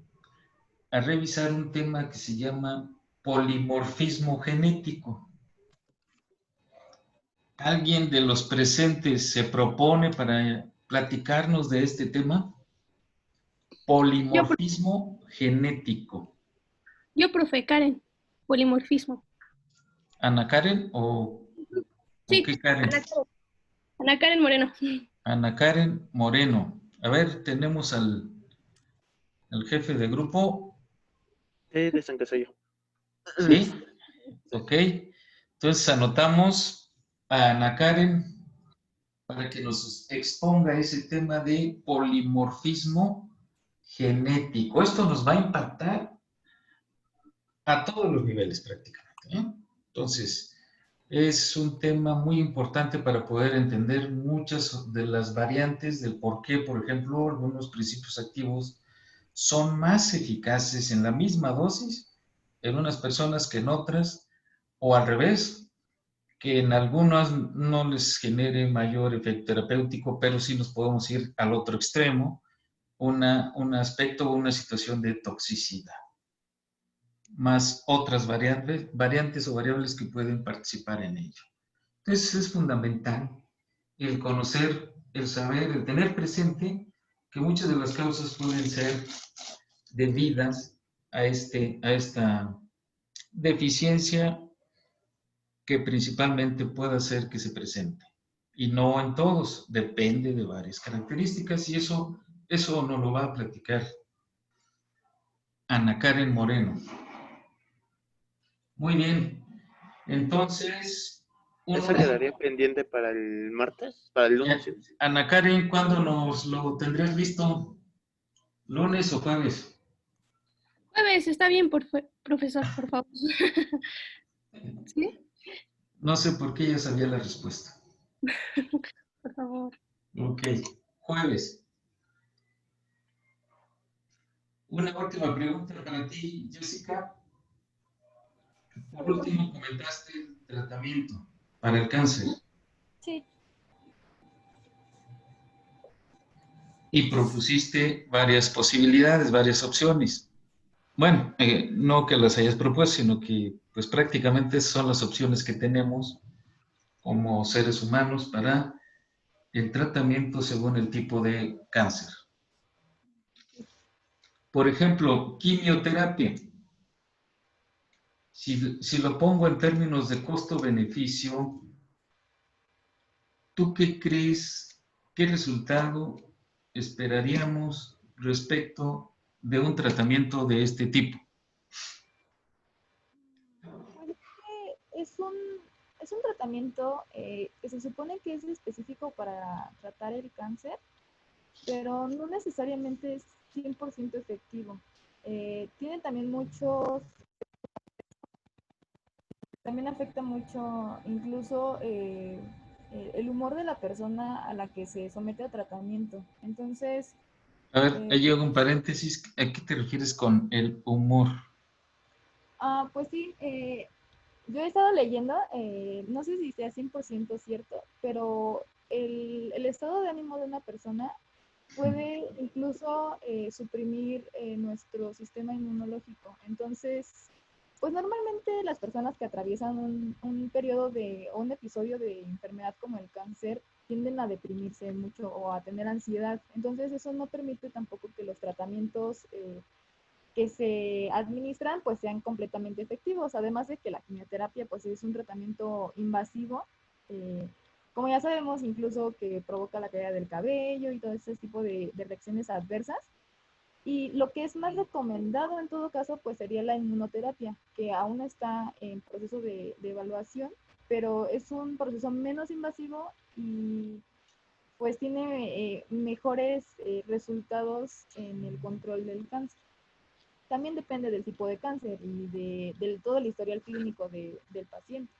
a revisar un tema que se llama polimorfismo genético. ¿Alguien de los presentes se propone para platicarnos de este tema? Yo, Polimorfismo genético. profe Karen, polimorfismo. ¿Ana Karen o Sí, qué Karen? Ana Karen Moreno. Ana Karen Moreno. A ver, tenemos al jefe de grupo, Sí, dicen que soy yo. ¿sí? Sí. Ok. Entonces anotamos a Ana Karen para que nos exponga ese tema de polimorfismo genético. Esto nos va a impactar a todos los niveles prácticamente, ¿eh? Entonces, es un tema muy importante para poder entender muchas de las variantes del por qué, por ejemplo, algunos principios activos son más eficaces en la misma dosis en unas personas que en otras, o al revés, que en algunas no les genere mayor efecto terapéutico, pero sí nos podemos ir al otro extremo, un aspecto o una situación de toxicidad, más otras variantes o variables que pueden participar en ello. Entonces es fundamental el conocer, el saber, el tener presente que muchas de las causas pueden ser debidas a esta deficiencia que principalmente puede hacer que se presente. Y no en todos, depende de varias características y eso nos lo va a platicar Ana Karen Moreno. Muy bien, entonces, ¿Eso quedaría pendiente para el martes? ¿Para el lunes? ¿Sí? Ana Karen, ¿cuándo nos lo tendrías listo? ¿Lunes o jueves? Jueves, está bien, profesor, por favor. ¿Sí? No sé por qué ya sabía la respuesta. Por favor. Ok, jueves. Una última pregunta para ti, Jessica. Por último, comentaste el tratamiento para el cáncer Sí. y propusiste varias posibilidades, varias opciones. Bueno, no que las hayas propuesto, sino que pues prácticamente son las opciones que tenemos como seres humanos para el tratamiento según el tipo de cáncer. Por ejemplo, quimioterapia. Si lo pongo en términos de costo-beneficio, ¿tú qué crees? ¿Qué resultado esperaríamos respecto de un tratamiento de este tipo? Pues es un tratamiento que se supone que es específico para tratar el cáncer, pero no necesariamente es 100% efectivo. Tiene también también afecta mucho incluso el humor de la persona a la que se somete a tratamiento. Entonces, A ver, eh, ahí hago un paréntesis. ¿A qué te refieres con el humor? pues sí, yo he estado leyendo, no sé si sea 100% cierto, pero el estado de ánimo de una persona puede incluso suprimir nuestro sistema inmunológico. Entonces, pues normalmente las personas que atraviesan un periodo o un episodio de enfermedad como el cáncer tienden a deprimirse mucho o a tener ansiedad. Entonces eso no permite tampoco que los tratamientos que se administran pues sean completamente efectivos, además de que la quimioterapia pues es un tratamiento invasivo, como ya sabemos, incluso que provoca la caída del cabello y todo ese tipo de reacciones adversas. Y lo que es más recomendado en todo caso pues sería la inmunoterapia, que aún está en proceso de evaluación, pero es un proceso menos invasivo y pues tiene mejores resultados en el control del cáncer. También depende del tipo de cáncer y de todo el historial clínico del paciente.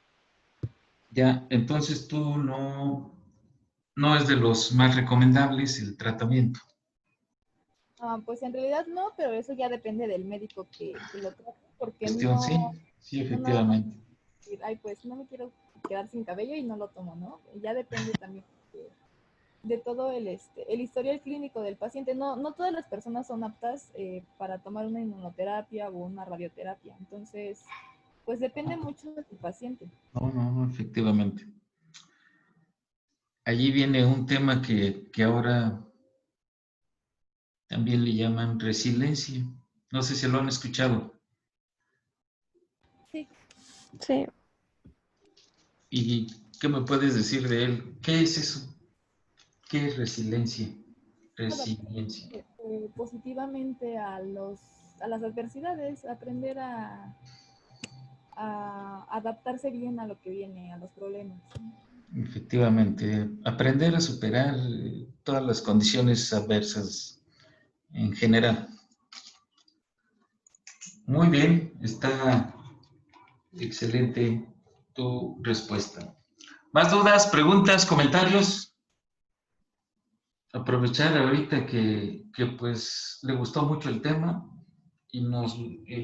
Ya, entonces tú no es de los más recomendables el tratamiento. Pues en realidad no, pero eso ya depende del médico que lo trate, porque Cuestión, sí, sí, no nada más efectivamente. decir, ay, pues no me quiero quedar sin cabello y no lo tomo, ¿no? Ya depende también de todo el historial clínico del paciente. No todas las personas son aptas para tomar una inmunoterapia o una radioterapia. Entonces, pues depende mucho del paciente. No, efectivamente. Allí viene un tema que ahora también le llaman resiliencia. No sé si lo han escuchado. Sí, Sí. ¿Y qué me puedes decir de él? ¿Qué es eso? ¿Qué es resiliencia? Resiliencia. adaptarse positivamente a las adversidades, aprender a adaptarse bien a lo que viene, a los problemas. Efectivamente, aprender a superar todas las condiciones adversas en general. Muy bien, está excelente tu respuesta. ¿Más dudas, preguntas, comentarios? Aprovechar ahorita que pues le gustó mucho el tema y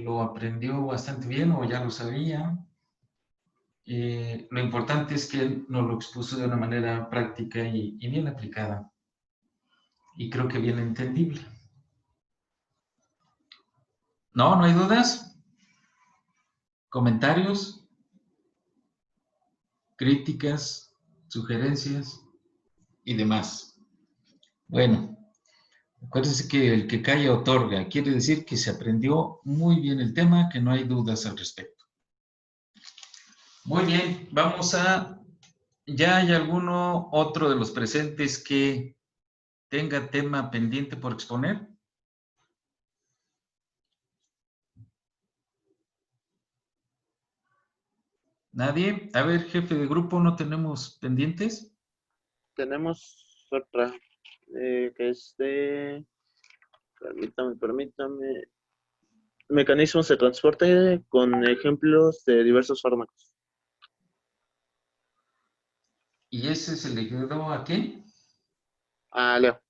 lo aprendió bastante bien o ya lo sabía. Lo importante es que él nos lo expuso de una manera práctica y bien aplicada y creo que bien entendible. ¿No hay dudas? ¿Comentarios? ¿Críticas? ¿Sugerencias? Y demás. Bueno, acuérdense que el que calla otorga. Quiere decir que se aprendió muy bien el tema, que no hay dudas al respecto. Muy bien, vamos a... ¿Ya hay alguno otro de los presentes que tenga tema pendiente por exponer? ¿Nadie? A ver, jefe de grupo, ¿no tenemos pendientes? Tenemos otra, que es de, permítame, mecanismos de transporte con ejemplos de diversos fármacos. ¿Y ese se le quedó a quién? Ah, Leo.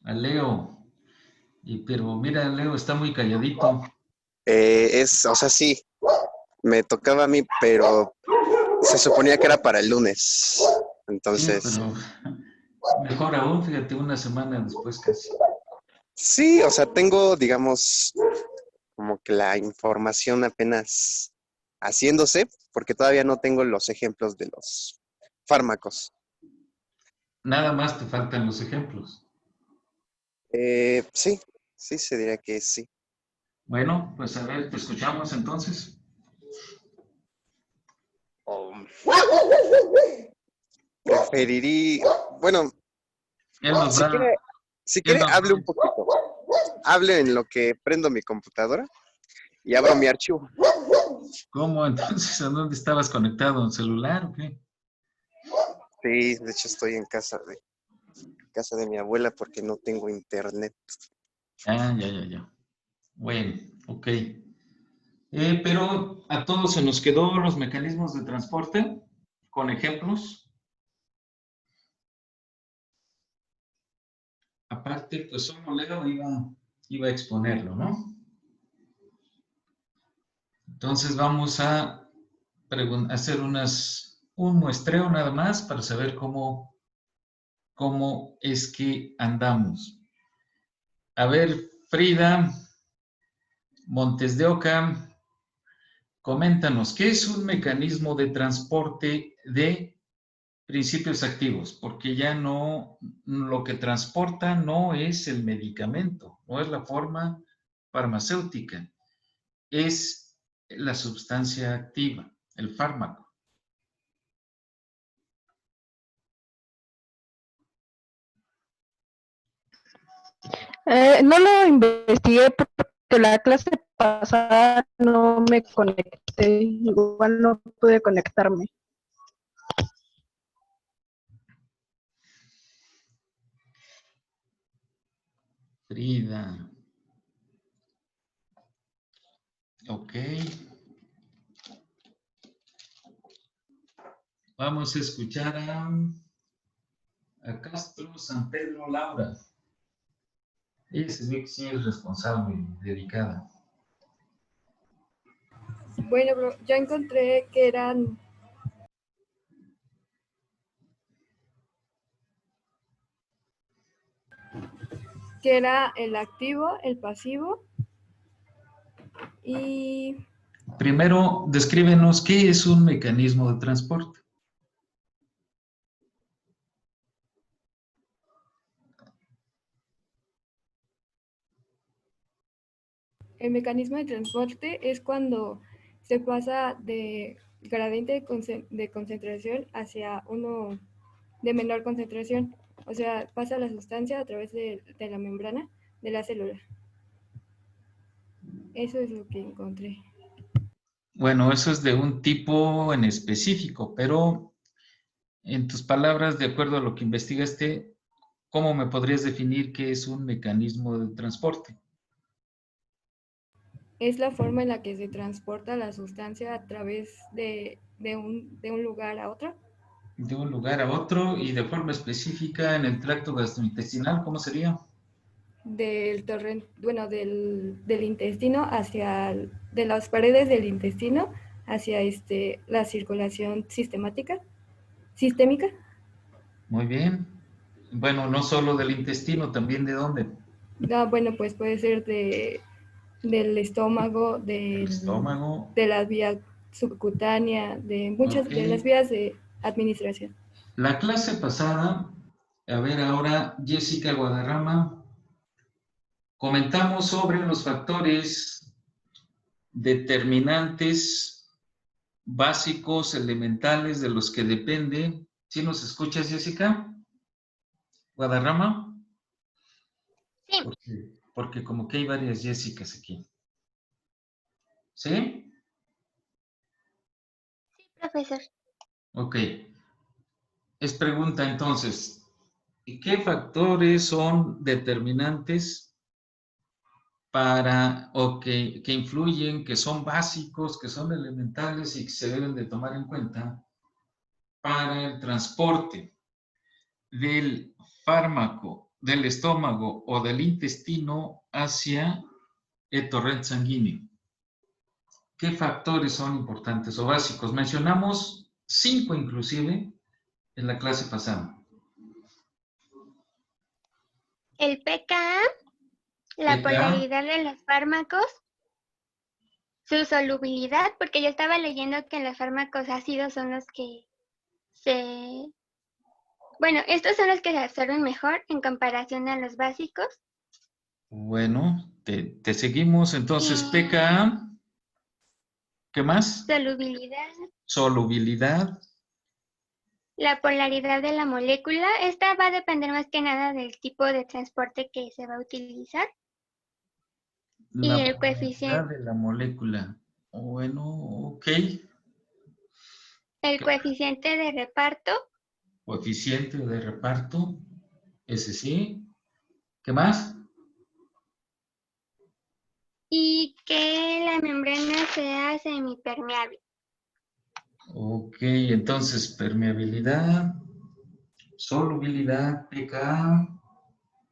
A Leo. Pero mira, Leo está muy calladito. O sea, sí, me tocaba a mí, pero se suponía que era para el lunes. Sí, Entonces, pero mejor aún, fíjate, una semana después casi. sí, o sea, tengo, digamos, como que la información apenas haciéndose, porque todavía no tengo los ejemplos de los fármacos. Nada más te faltan los ejemplos. Sí, sí, se diría que sí. Bueno, pues a ver, te escuchamos entonces. Um, Preferiría, bueno, Él nos si va, quiere, si él quiere, nos hable va. un poquito. Hable en lo que prendo mi computadora y abro mi archivo. ¿Cómo entonces? ¿A dónde estabas conectado? ¿En celular o qué? Sí, de hecho estoy en casa de mi abuela porque no tengo internet. Ah, ya. Bueno, ok. Pero a todos se nos quedó los mecanismos de transporte con ejemplos. Aparte, pues solo Leo iba a exponerlo, ¿no? Entonces vamos a hacer un muestreo nada más para saber cómo es que andamos. A ver, Frida Montes de Oca, coméntanos, ¿qué es un mecanismo de transporte de Principios activos, porque ya no, lo que transporta no es el medicamento, no es la forma farmacéutica, es la sustancia activa, el fármaco. No lo investigué porque la clase pasada no me conecté, igual no pude conectarme. Frida. Ok. Vamos a escuchar a Castro San Pedro Laura. Ella se ve que sí es responsable y dedicada. Bueno, yo encontré que eran que era el activo, el pasivo y Primero, descríbenos qué es un mecanismo de transporte. el mecanismo de transporte es cuando se pasa de gradiente de concentración hacia uno de menor concentración. O sea, pasa la sustancia a través de la membrana de la célula. Eso es lo que encontré. Bueno, eso es de un tipo en específico, pero en tus palabras, de acuerdo a lo que investigaste, ¿cómo me podrías definir qué es un mecanismo de transporte? Es la forma en la que se transporta la sustancia a través de un lugar a otro. De un lugar a otro y de forma específica en el tracto gastrointestinal, ¿cómo sería? Del torrente, bueno, del intestino hacia, de las paredes del intestino hacia la circulación sistémica. Muy bien. Bueno, no solo del intestino, también de dónde. Bueno, pues puede ser del estómago, El estómago. de la vía subcutánea, de muchas de las Ok. vías de administración. La clase pasada, a ver ahora, Jessica Guadarrama, comentamos sobre los factores determinantes básicos, elementales, de los que depende. ¿Sí nos escuchas, Jessica Guadarrama? Sí. Porque como que hay varias Jessicas aquí. ¿Sí? Sí, profesor. Ok. Es pregunta entonces, ¿qué factores son determinantes para, o que influyen, que son básicos, que son elementales y que se deben de tomar en cuenta para el transporte del fármaco, del estómago o del intestino hacia el torrente sanguíneo? ¿Qué factores son importantes o básicos? Mencionamos 5 inclusive en la clase pasada. El pKa, la pKa, polaridad de los fármacos, su solubilidad, porque yo estaba leyendo que los fármacos ácidos son los que bueno, estos son los que se absorben mejor en comparación a los básicos. bueno, te seguimos. Entonces, Y pKa, ¿qué más? solubilidad, Solubilidad, la polaridad de la molécula. Esta va a depender más que nada del tipo de transporte que se va a utilizar. Y la el polaridad coeficiente, de la molécula. Bueno, ok. el coeficiente de reparto Coeficiente de reparto, ese sí. ¿Qué más? y que la membrana sea semipermeable. Ok, entonces permeabilidad, solubilidad, pKa,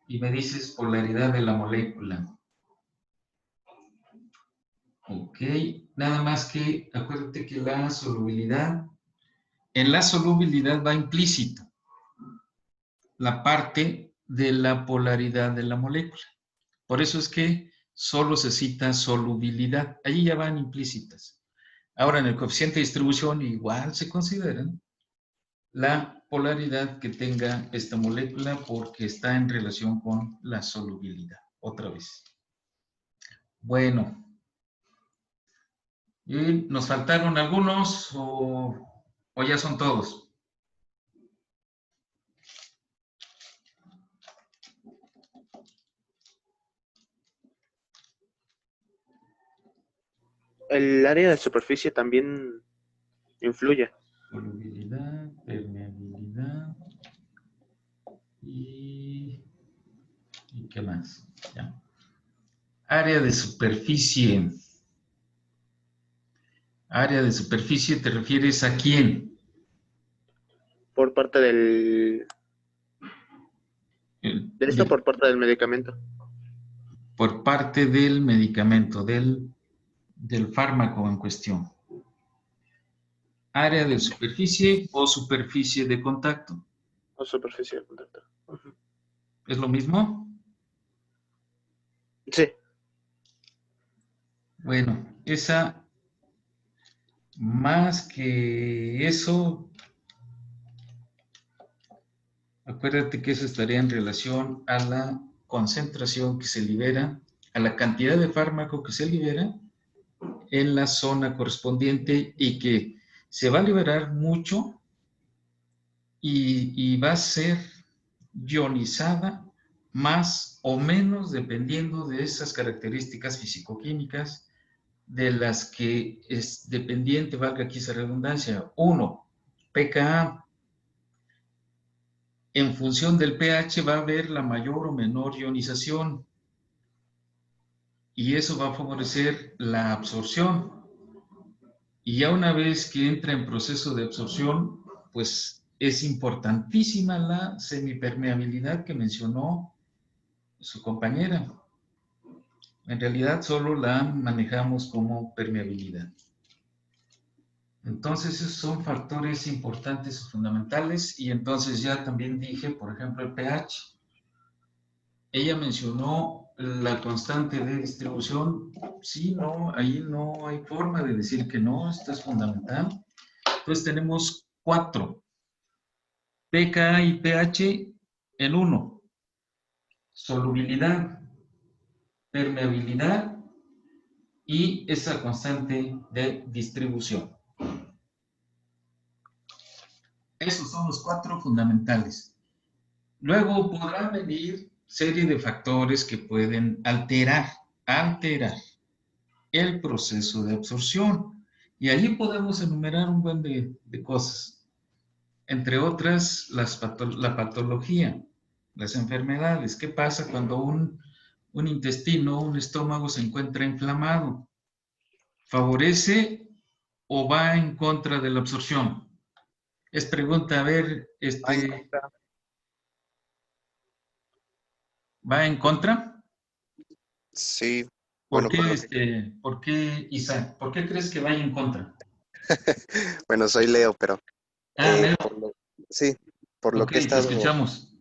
y me dices polaridad de la molécula. Ok, nada más que acuérdate que la solubilidad, en la solubilidad va implícito la parte de la polaridad de la molécula. Por eso es que solo se cita solubilidad. Allí ya van implícitas. Ahora, en el coeficiente de distribución igual se consideran la polaridad que tenga esta molécula porque está en relación con la solubilidad. Otra vez. Bueno. ¿Y nos faltaron algunos o ya son todos? El área de superficie también influye. Solubilidad, permeabilidad y ¿qué más? Ya. Área de superficie. Área de superficie, ¿te refieres a quién? Por parte del... por parte del medicamento. Por parte del medicamento, del fármaco en cuestión. Área de superficie o superficie de contacto. O superficie de contacto. ¿Es lo mismo? Sí. Bueno, esa, más que eso, acuérdate que eso estaría en relación a la concentración que se libera, a la cantidad de fármaco que se libera en la zona correspondiente y que se va a liberar mucho y va a ser ionizada más o menos dependiendo de esas características fisicoquímicas de las que es dependiente, valga aquí esa redundancia. 1, pKa. En función del pH va a haber la mayor o menor ionización y eso va a favorecer la absorción. Y ya una vez que entra en proceso de absorción, pues es importantísima la semipermeabilidad que mencionó su compañera. En realidad solo la manejamos como permeabilidad. Entonces esos son factores importantes y fundamentales. Y entonces ya también dije, por ejemplo, el pH. Ella mencionó la constante de distribución. Sí, no, ahí no hay forma de decir que no, esto es fundamental. Entonces tenemos 4. pKa y pH en 1. Solubilidad, permeabilidad y esa constante de distribución. Esos son los 4 fundamentales. Luego podrán venir serie de factores que pueden alterar el proceso de absorción. Y allí podemos enumerar un buen de cosas. Entre otras, la patología, las enfermedades. ¿Qué pasa cuando un intestino, un estómago se encuentra inflamado? ¿Favorece o va en contra de la absorción? Es pregunta, a ver, ¿va en contra? Sí. ¿Por Bueno, qué, Isaac? ¿Por qué crees que vaya en contra? bueno, soy Leo, pero Leo. sí, por lo Ok, que he te estado, escuchamos.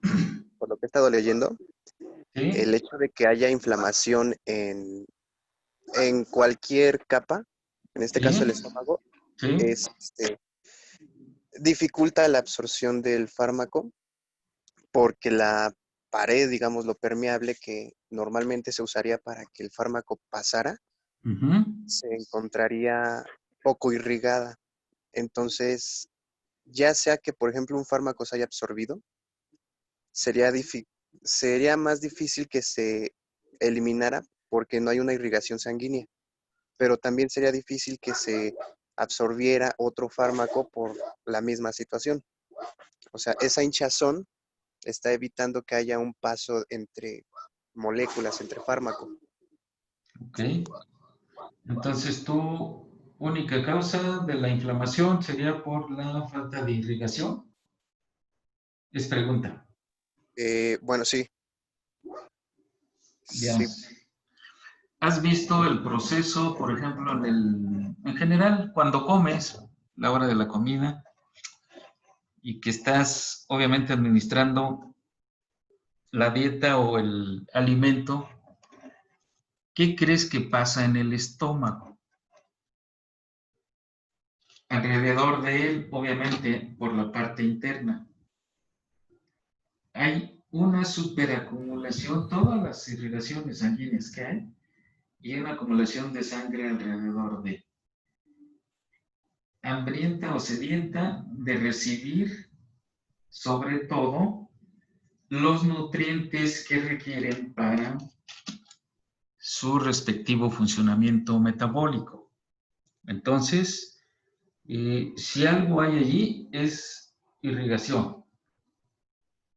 por lo que he estado leyendo, ¿Sí? el hecho de que haya inflamación en cualquier capa, en este ¿Sí? caso el estómago, ¿Sí? dificulta la absorción del fármaco porque la pared, digamos, lo permeable que normalmente se usaría para que el fármaco pasara, se encontraría poco irrigada. Entonces, ya sea que, por ejemplo, un fármaco se haya absorbido, sería más difícil que se eliminara porque no hay una irrigación sanguínea, pero también sería difícil que se absorbiera otro fármaco por la misma situación. O sea, esa hinchazón está evitando que haya un paso entre moléculas, entre fármaco. Ok. Entonces, tu única causa de la inflamación sería por la falta de irrigación. Es pregunta. Bueno, sí. Veamos. ¿Has visto el proceso, por ejemplo, en general, cuando comes, la hora de la comida, y que estás obviamente administrando la dieta o el alimento, ¿qué crees que pasa en el estómago? Alrededor de él, obviamente, por la parte interna. hay una superacumulación, todas las irrigaciones sanguíneas que hay, y una acumulación de sangre alrededor de hambrienta o sedienta de recibir, sobre todo, los nutrientes que requieren para su respectivo funcionamiento metabólico. Entonces, si algo hay allí es irrigación.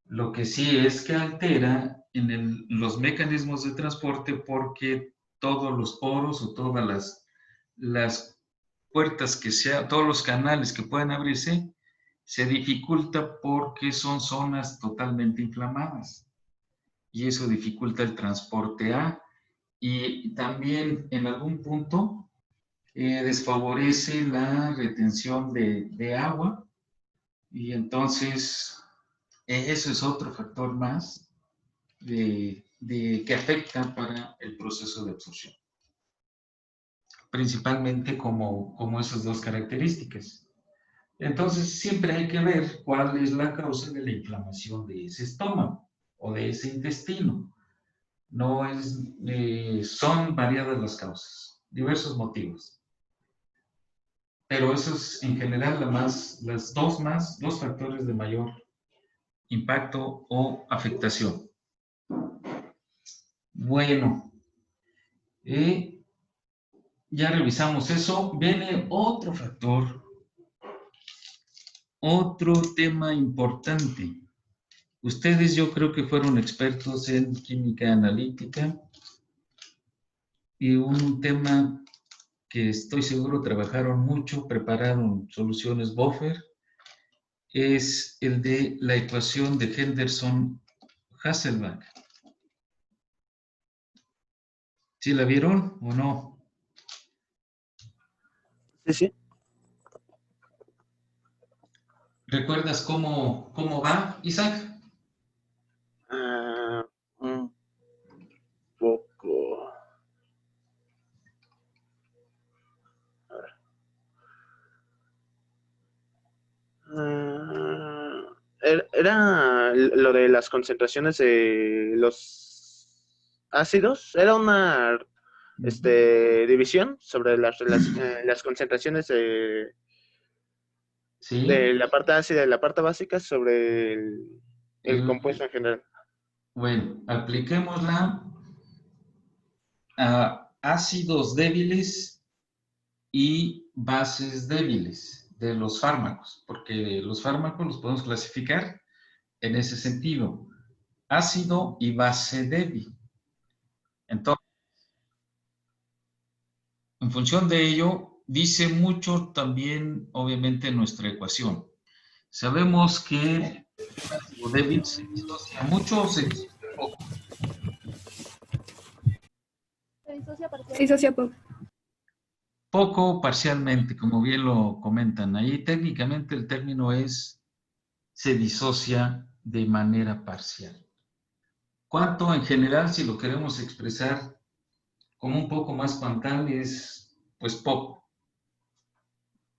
Lo que sí es que altera en los mecanismos de transporte porque todos los poros o todas las puertas que sea, todos los canales que puedan abrirse, se dificulta porque son zonas totalmente inflamadas y eso dificulta el transporte y también en algún punto desfavorece la retención de agua y entonces eso es otro factor más que afecta para el proceso de absorción. Principalmente como esas dos características. Entonces, siempre hay que ver cuál es la causa de la inflamación de ese estómago o de ese intestino. No es, son variadas las causas, diversos motivos. Pero eso es en general dos factores de mayor impacto o afectación. Bueno, ya revisamos eso. Viene otro factor, otro tema importante. Ustedes yo creo que fueron expertos en química analítica y un tema que estoy seguro trabajaron mucho, prepararon soluciones buffer, es el de la ecuación de Henderson-Hasselbalch. ¿Sí la vieron o no? Sí, sí. ¿Recuerdas cómo va, Isaac? Un poco. A ver. Era lo de las concentraciones de los ácidos. Era una división sobre las concentraciones Sí. de la parte ácida y la parte básica sobre el compuesto en general. Bueno, apliquémosla a ácidos débiles y bases débiles de los fármacos, porque los fármacos los podemos clasificar en ese sentido, ácido y base débil. Entonces, en función de ello, dice mucho también, obviamente, nuestra ecuación. Sabemos que el ácido débil se disocia mucho o se disocia poco. Se disocia poco. Poco parcialmente, como bien lo comentan. Ahí técnicamente el término es se disocia de manera parcial. ¿Cuánto en general, si lo queremos expresar como un poco más cuantal, es pues poco?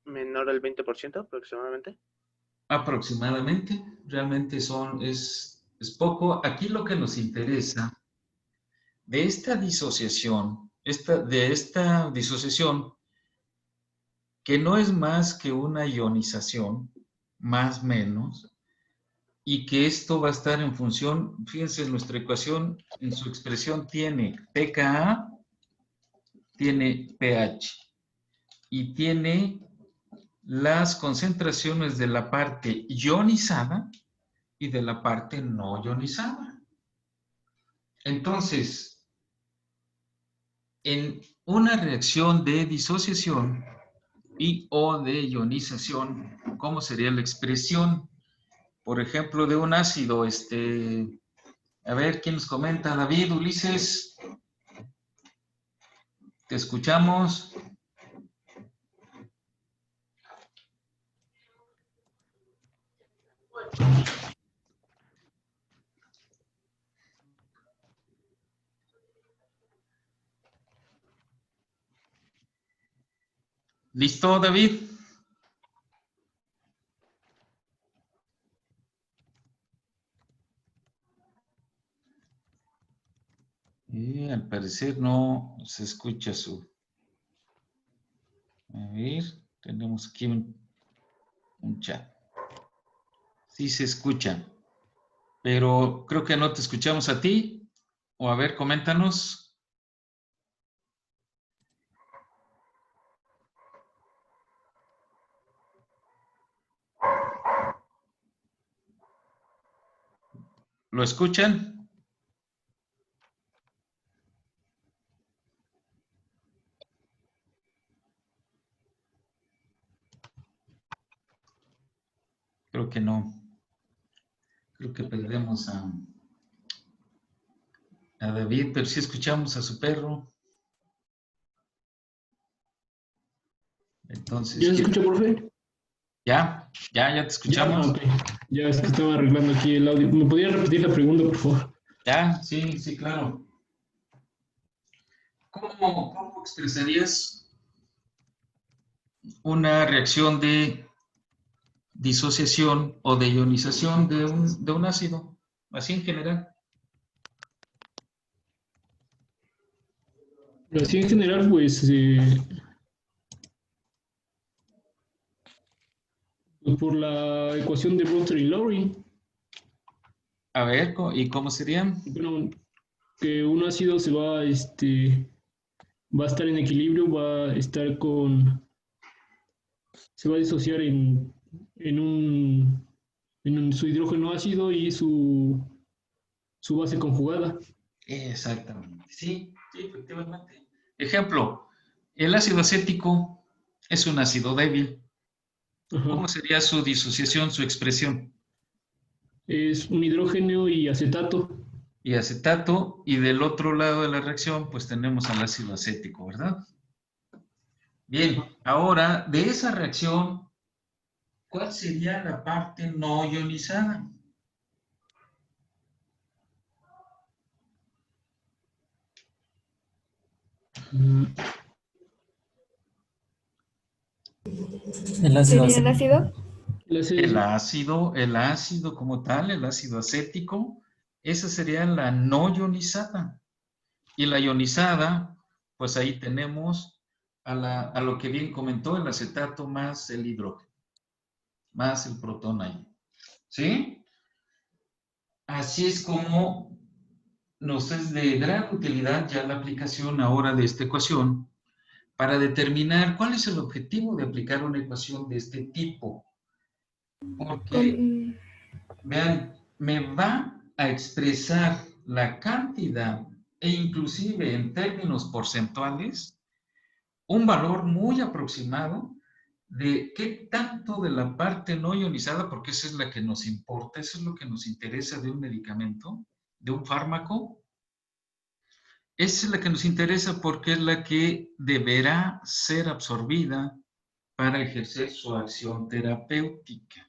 Menor al 20% aproximadamente. Aproximadamente, realmente es poco. Aquí lo que nos interesa de esta disociación, que no es más que una ionización, más o menos, y que esto va a estar en función, fíjense, nuestra ecuación en su expresión tiene pKa, tiene pH y tiene las concentraciones de la parte ionizada y de la parte no ionizada. Entonces, en una reacción de disociación y o de ionización, ¿cómo sería la expresión? Por ejemplo, de un ácido, a ver, ¿quién nos comenta? David, Ulises, te escuchamos. ¿Listo, David? Y al parecer no se escucha su... A ver, tenemos aquí un chat. Sí se escucha, pero creo que no te escuchamos a ti. O a ver, coméntanos. ¿Lo escuchan? Creo que no. Creo que perdemos a David, pero sí escuchamos a su perro. Entonces, ¿Ya se escucha, profe? ya te escuchamos. Ok. Ya es que estaba arreglando aquí el audio. ¿Me podía repetir la pregunta, por favor? Ya, sí, claro. ¿Cómo expresarías una reacción de disociación o de ionización de un ácido? Así en general. Así en general, pues, por la ecuación de Brewster y Lowry. A ver, ¿y cómo serían? Bueno, que un ácido va a estar en equilibrio, va a estar se va a disociar en su hidrógeno ácido y su base conjugada. Exactamente, sí, efectivamente. Ejemplo, el ácido acético es un ácido débil. Ajá. ¿Cómo sería su disociación, su expresión? Es un hidrógeno y acetato. Y acetato, y del otro lado de la reacción, pues tenemos al ácido acético, ¿verdad? Bien, ahora, de esa reacción, ¿cuál sería la parte no ionizada? El ácido ¿Sería el ácido? El ácido como tal, el ácido acético, esa sería la no ionizada. Y la ionizada, pues ahí tenemos a lo que bien comentó, el acetato más el hidrógeno, más el protón ahí. ¿Sí? Así es como nos es de gran utilidad ya la aplicación ahora de esta ecuación para determinar cuál es el objetivo de aplicar una ecuación de este tipo. Porque, vean, me va a expresar la cantidad e inclusive en términos porcentuales un valor muy aproximado de qué tanto de la parte no ionizada, porque esa es la que nos importa, eso es lo que nos interesa de un medicamento, de un fármaco. Esa es la que nos interesa porque es la que deberá ser absorbida para ejercer su acción terapéutica.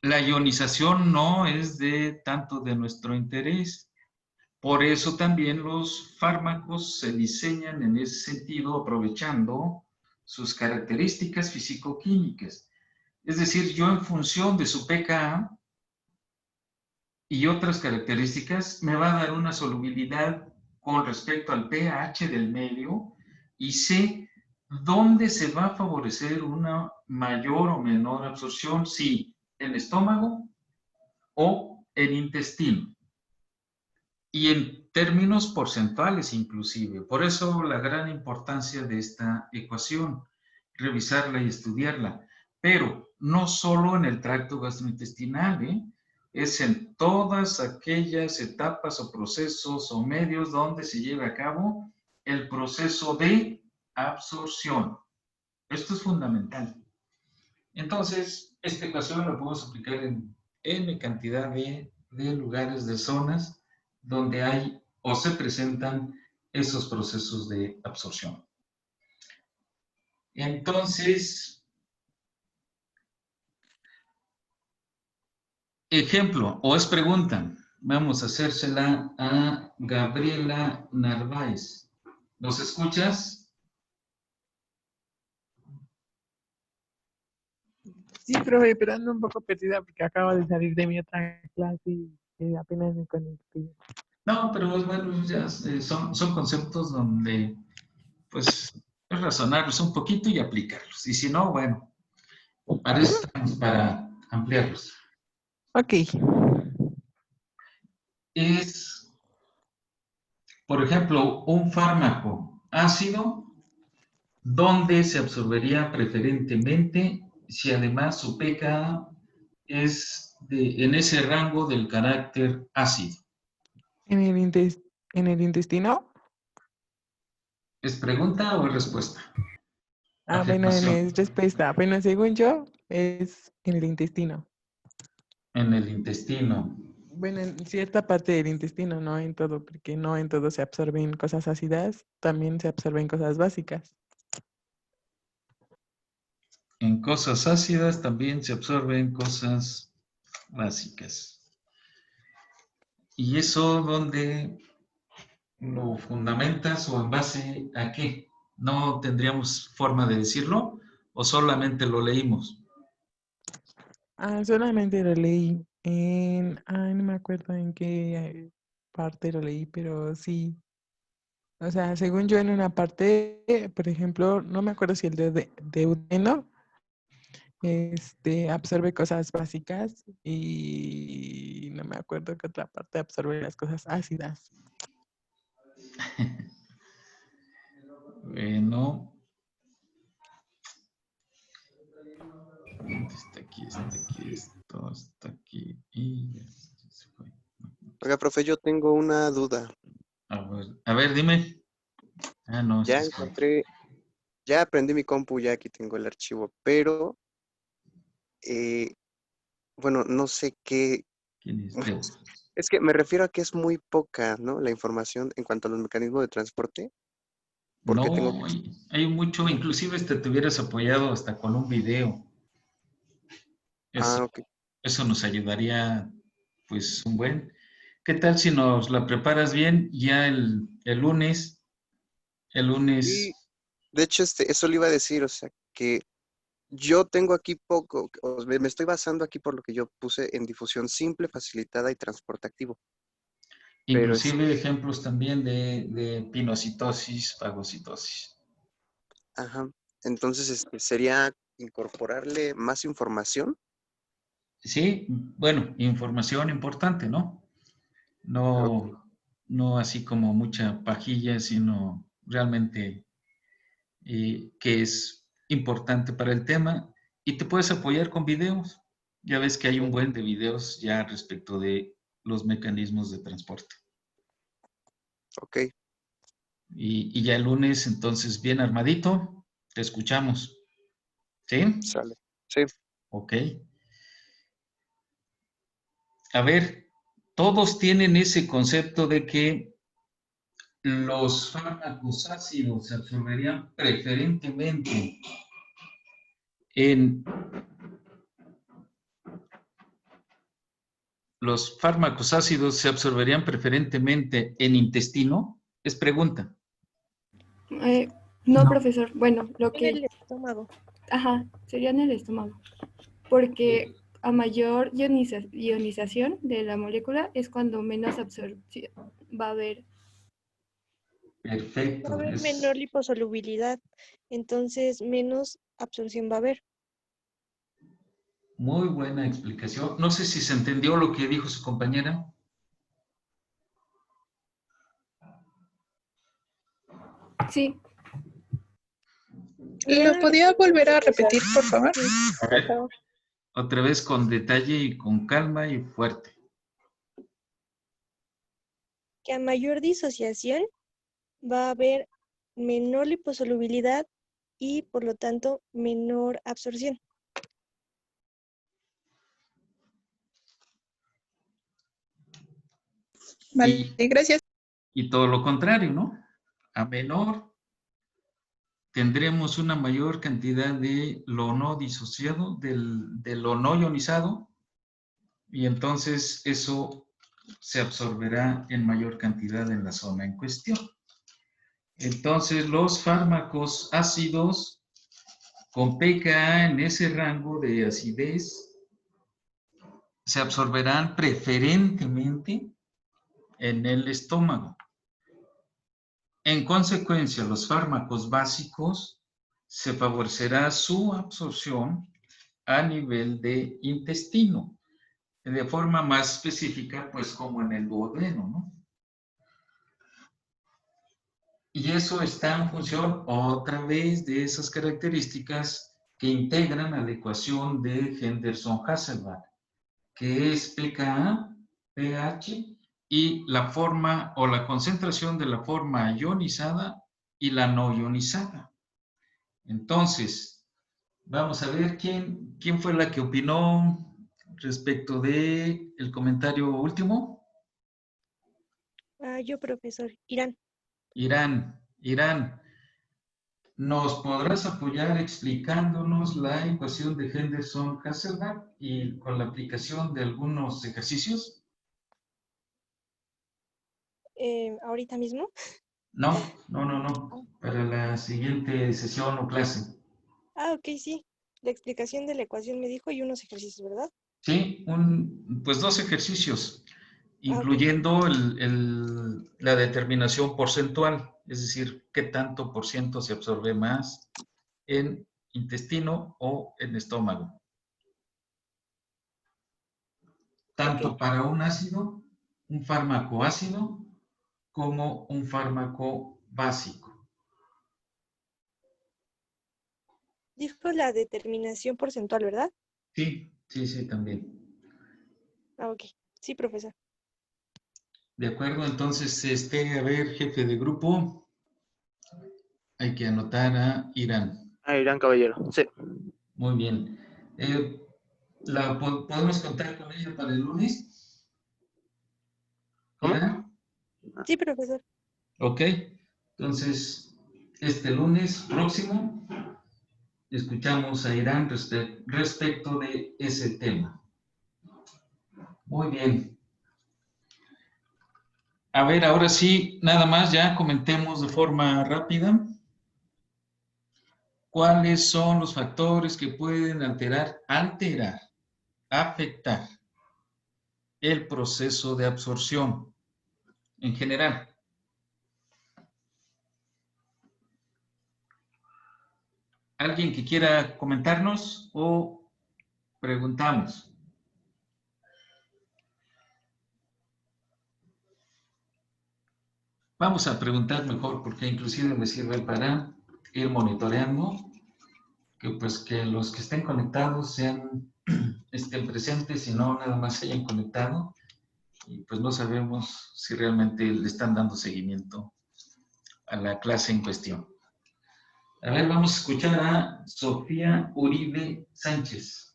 La ionización no es de tanto de nuestro interés. Por eso también los fármacos se diseñan en ese sentido aprovechando sus características físico-químicas. Es decir, yo en función de su pKa y otras características me va a dar una solubilidad con respecto al pH del medio y sé dónde se va a favorecer una mayor o menor absorción, si en estómago o en intestino. Y en términos porcentuales inclusive. Por eso la gran importancia de esta ecuación, revisarla y estudiarla. Pero no solo en el tracto gastrointestinal, es en todas aquellas etapas o procesos o medios donde se lleva a cabo el proceso de absorción. Esto es fundamental. Entonces, esta ecuación la podemos aplicar en N cantidad de lugares, de zonas, donde hay o se presentan esos procesos de absorción. Entonces, ejemplo, o es pregunta, vamos a hacérsela a Gabriela Narváez. ¿Nos escuchas? Sí, profe, pero ando un poco perdida porque acabo de salir de mi otra clase y apenas me conecté. No, pero es bueno, ya son conceptos donde, pues, es razonarlos un poquito y aplicarlos. Y si no, bueno, para eso estamos, para ampliarlos. Ok. Es, por ejemplo, un fármaco ácido, ¿dónde se absorbería preferentemente si además su pKa es en ese rango del carácter ácido? ¿En el intestino? ¿Es pregunta o es respuesta? Ah, bueno, Afirmación. es respuesta. Bueno, según yo, es en el intestino. En el intestino. Bueno, en cierta parte del intestino, no en todo, porque no en todo se absorben cosas ácidas, también se absorben cosas básicas. En cosas ácidas también se absorben cosas básicas. ¿Y eso dónde lo fundamentas o en base a qué? ¿No tendríamos forma de decirlo o solamente lo leímos? Ah, solamente lo leí no me acuerdo en qué parte lo leí, pero sí. O sea, según yo en una parte, por ejemplo, no me acuerdo si el de Deudeno, absorbe cosas básicas y no me acuerdo qué otra parte absorbe las cosas ácidas. Bueno, está aquí, esto está aquí y ya se fue. Oiga, profe, yo tengo una duda. A ver, dime. Ah, no, Ya este es Juan. encontré, ya aprendí mi compu, ya aquí tengo el archivo, pero, bueno, no sé qué. ¿Quién es Teo? Es que me refiero a que es muy poca, ¿no? La información en cuanto a los mecanismos de transporte, porque tengo No, que... hay mucho, inclusive te hubieras apoyado hasta con un video. Eso, Ah, ok. eso nos ayudaría, pues, un buen. ¿Qué tal si nos la preparas bien ya el lunes? El Y, lunes, de hecho, eso le iba a decir, o sea, que yo tengo aquí poco, me estoy basando aquí por lo que yo puse en difusión simple, facilitada y transporte activo. Pero inclusive ejemplos también de pinocitosis, fagocitosis. ajá. Entonces, sería incorporarle más información. Sí, bueno, información importante, ¿no? Ok, No así como mucha pajilla, sino realmente que es importante para el tema y te puedes apoyar con videos. Ya ves que hay un buen de videos ya respecto de los mecanismos de transporte. ok, Y ya el lunes, entonces, bien armadito, te escuchamos. ¿Sí? sale. Sí, Ok. A ver, todos tienen ese concepto de que los fármacos ácidos se absorberían preferentemente en los fármacos ácidos se absorberían preferentemente en intestino. Es pregunta. No, profesor. Bueno, lo En el que, estómago. ajá, sería en el estómago. Porque a mayor ionización de la molécula es cuando menos absorción va a haber. Va a Perfecto. haber Es menor liposolubilidad, entonces menos absorción va a haber. muy buena explicación. No sé si se entendió lo que dijo su compañera. Sí, ¿Lo podía volver a repetir, por favor? Sí, A por ver, favor. otra vez con detalle y con calma y fuerte. Que a mayor disociación va a haber menor liposolubilidad y por lo tanto menor absorción. Vale, gracias. Y todo lo contrario, ¿no? A menor tendremos una mayor cantidad de lo no disociado, de lo no ionizado, y entonces eso se absorberá en mayor cantidad en la zona en cuestión. Entonces, los fármacos ácidos con pKa en ese rango de acidez se absorberán preferentemente en el estómago. En consecuencia, los fármacos básicos se favorecerá su absorción a nivel de intestino, de forma más específica, pues como en el duodeno, ¿no? Y eso está en función otra vez de esas características que integran a la ecuación de Henderson-Hasselbalch, que es pKa, pH y la forma o la concentración de la forma ionizada y la no ionizada. Entonces, vamos a ver quién fue la que opinó respecto de el comentario último. Yo, profesor. Irán. Irán, ¿nos podrás apoyar explicándonos la ecuación de Henderson-Hasselbalch y con la aplicación de algunos ejercicios? ¿Ahorita mismo? No. Para la siguiente sesión o clase. Ok, sí. La explicación de la ecuación me dijo y unos ejercicios, ¿verdad? Sí, pues 2 ejercicios, Ok. incluyendo la determinación porcentual, es decir, qué tanto por ciento se absorbe más en intestino o en estómago. Tanto para un ácido, un fármaco ácido, como un fármaco básico. Dijo la determinación porcentual, ¿verdad? Sí, también. Ok. Sí, profesor. De acuerdo, entonces, a ver, jefe de grupo, hay que anotar a Irán. A Irán, caballero, sí. Muy bien. ¿Podemos contar con ella para el lunes? ¿Cómo? ¿Irán? Sí, profesor. Ok. Entonces, este lunes próximo, escuchamos a Irán respecto de ese tema. Muy bien. A ver, ahora sí, nada más ya comentemos de forma rápida. ¿Cuáles son los factores que pueden afectar el proceso de absorción en general? ¿Alguien que quiera comentarnos o preguntamos? Vamos a preguntar mejor porque inclusive me sirve para ir monitoreando que los que estén conectados estén presentes y no nada más se hayan conectado y pues no sabemos si realmente le están dando seguimiento a la clase en cuestión. A ver, vamos a escuchar a Sofía Uribe Sánchez.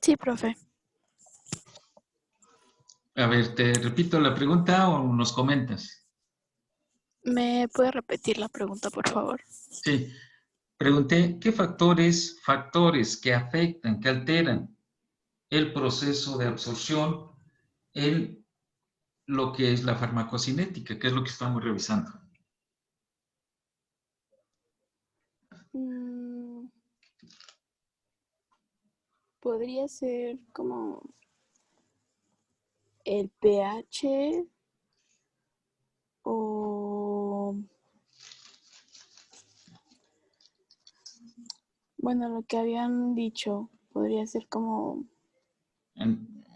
Sí, profe. A ver, ¿te repito la pregunta o nos comentas? ¿Me puede repetir la pregunta, por favor? Sí. Pregunté, ¿qué factores que afectan, que alteran el proceso de absorción en lo que es la farmacocinética, que es lo que estamos revisando? Podría ser como el pH o, bueno, lo que habían dicho, podría ser como...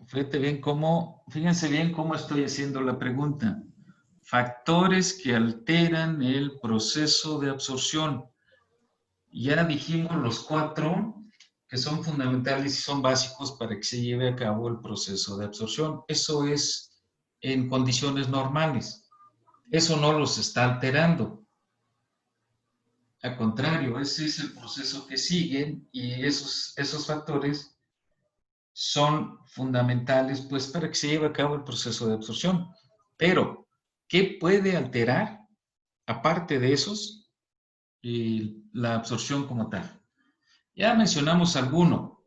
Fíjense bien cómo estoy haciendo la pregunta. Factores que alteran el proceso de absorción. Ya dijimos los 4 que son fundamentales y son básicos para que se lleve a cabo el proceso de absorción. Eso es en condiciones normales. Eso no los está alterando. Al contrario, ese es el proceso que siguen y esos factores son fundamentales pues para que se lleve a cabo el proceso de absorción. Pero, ¿qué puede alterar, aparte de esos, la absorción como tal? Ya mencionamos alguno,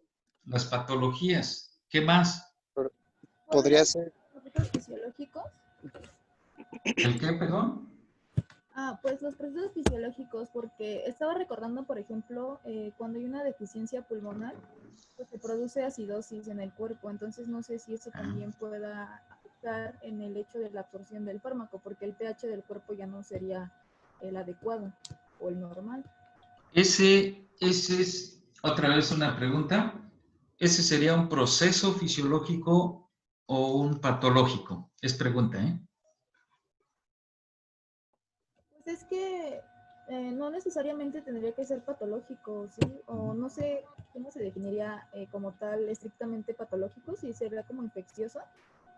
las patologías. ¿Qué más? Podría ser. ¿Efectos fisiológicos? ¿El qué, perdón? Pues los procesos fisiológicos, porque estaba recordando, por ejemplo, cuando hay una deficiencia pulmonar, pues se produce acidosis en el cuerpo, entonces no sé si eso también pueda afectar en el hecho de la absorción del fármaco, porque el pH del cuerpo ya no sería el adecuado o el normal. Ese es otra vez una pregunta. ¿Ese sería un proceso fisiológico o un patológico? Es pregunta, ¿eh? Pues es que no necesariamente tendría que ser patológico, ¿sí? O no sé cómo se definiría como tal estrictamente patológico, si sería como infeccioso,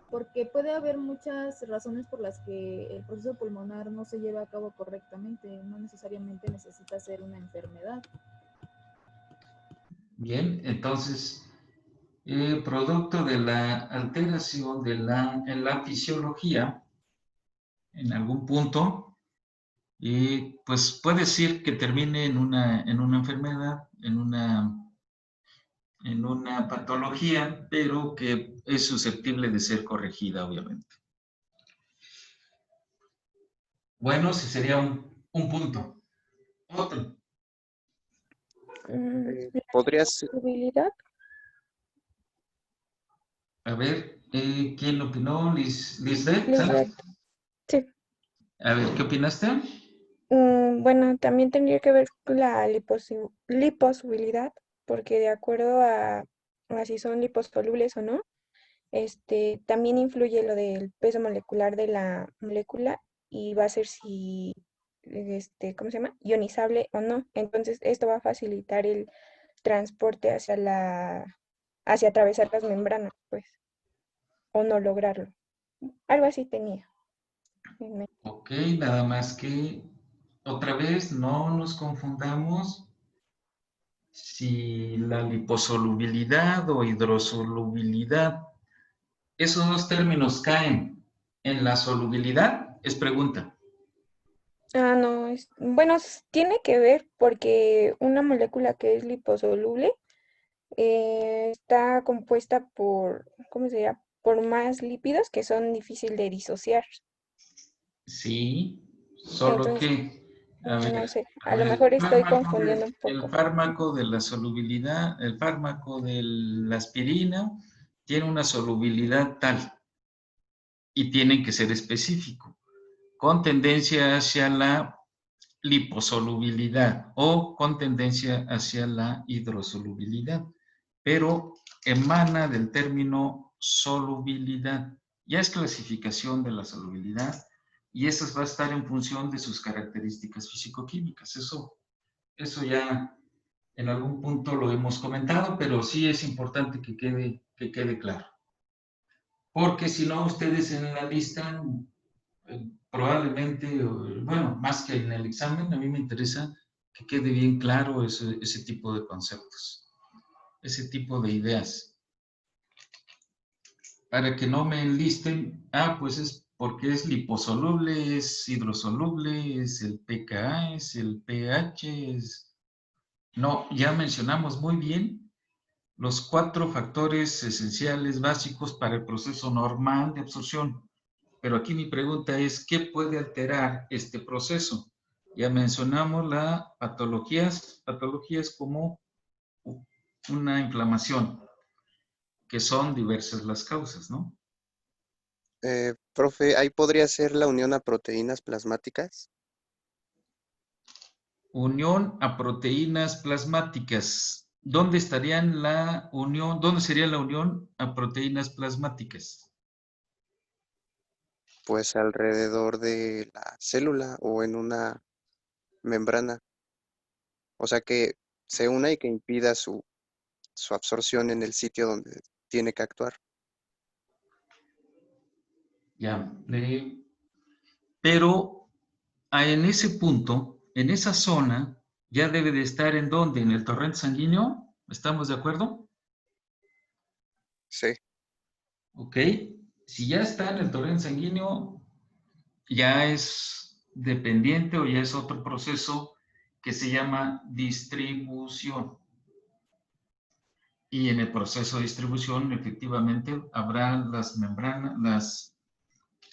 porque puede haber muchas razones por las que el proceso pulmonar no se lleva a cabo correctamente, no necesariamente necesita ser una enfermedad. Bien, entonces, producto de la alteración en la fisiología, en algún punto, pues puede decir que termine en una enfermedad, en una patología, pero que es susceptible de ser corregida, obviamente. Bueno, ese sería un punto. Otro. ¿Podría ser? ¿Posibilidad? A ver, ¿quién opinó? ¿Lisbeth? Lisbeth. Sí. A ver, ¿qué opinaste? Bueno, también tendría que ver con la liposolubilidad, porque de acuerdo a si son liposolubles o no, también influye lo del peso molecular de la molécula y va a ser si, ¿cómo se llama? Ionizable o no. Entonces, esto va a facilitar el transporte hacia atravesar las membranas, pues, o no lograrlo. Algo así tenía en mente. Ok, nada más que otra vez no nos confundamos si la liposolubilidad o hidrosolubilidad, esos dos términos caen en la solubilidad, es pregunta. No, bueno, tiene que ver porque una molécula que es liposoluble está compuesta por, ¿cómo se llama? Por más lípidos que son difíciles de disociar. Sí, solo Entonces, que, a no ver, sé, a lo mejor estoy confundiendo un el poco. fármaco de la solubilidad, el fármaco de la aspirina tiene una solubilidad tal y tiene que ser específico, con tendencia hacia la liposolubilidad o con tendencia hacia la hidrosolubilidad, pero emana del término solubilidad. Ya es clasificación de la solubilidad y eso va a estar en función de sus características físico-químicas. Eso ya en algún punto lo hemos comentado, pero sí es importante que quede claro. Porque si no, ustedes en la lista probablemente, bueno, más que en el examen, a mí me interesa que quede bien claro ese tipo de conceptos, ese tipo de ideas, para que no me enlisten, pues es porque es liposoluble, es hidrosoluble, es el pKa, es el pH, No, ya mencionamos muy bien los 4 factores esenciales básicos para el proceso normal de absorción. Pero aquí mi pregunta es, ¿qué puede alterar este proceso? Ya mencionamos las patologías como una inflamación, que son diversas las causas, ¿no? Profe, ahí podría ser la unión a proteínas plasmáticas. Unión a proteínas plasmáticas. ¿Dónde sería la unión a proteínas plasmáticas? Pues alrededor de la célula o en una membrana. O sea, que se una y que impida su absorción en el sitio donde tiene que actuar. Ya, pero en ese punto, en esa zona, ya debe de estar ¿en dónde? ¿En el torrente sanguíneo? ¿Estamos de acuerdo? Sí. Ok. Si ya está en el torrente sanguíneo, ya es dependiente o ya es otro proceso que se llama distribución. Y en el proceso de distribución, efectivamente, habrá las membranas,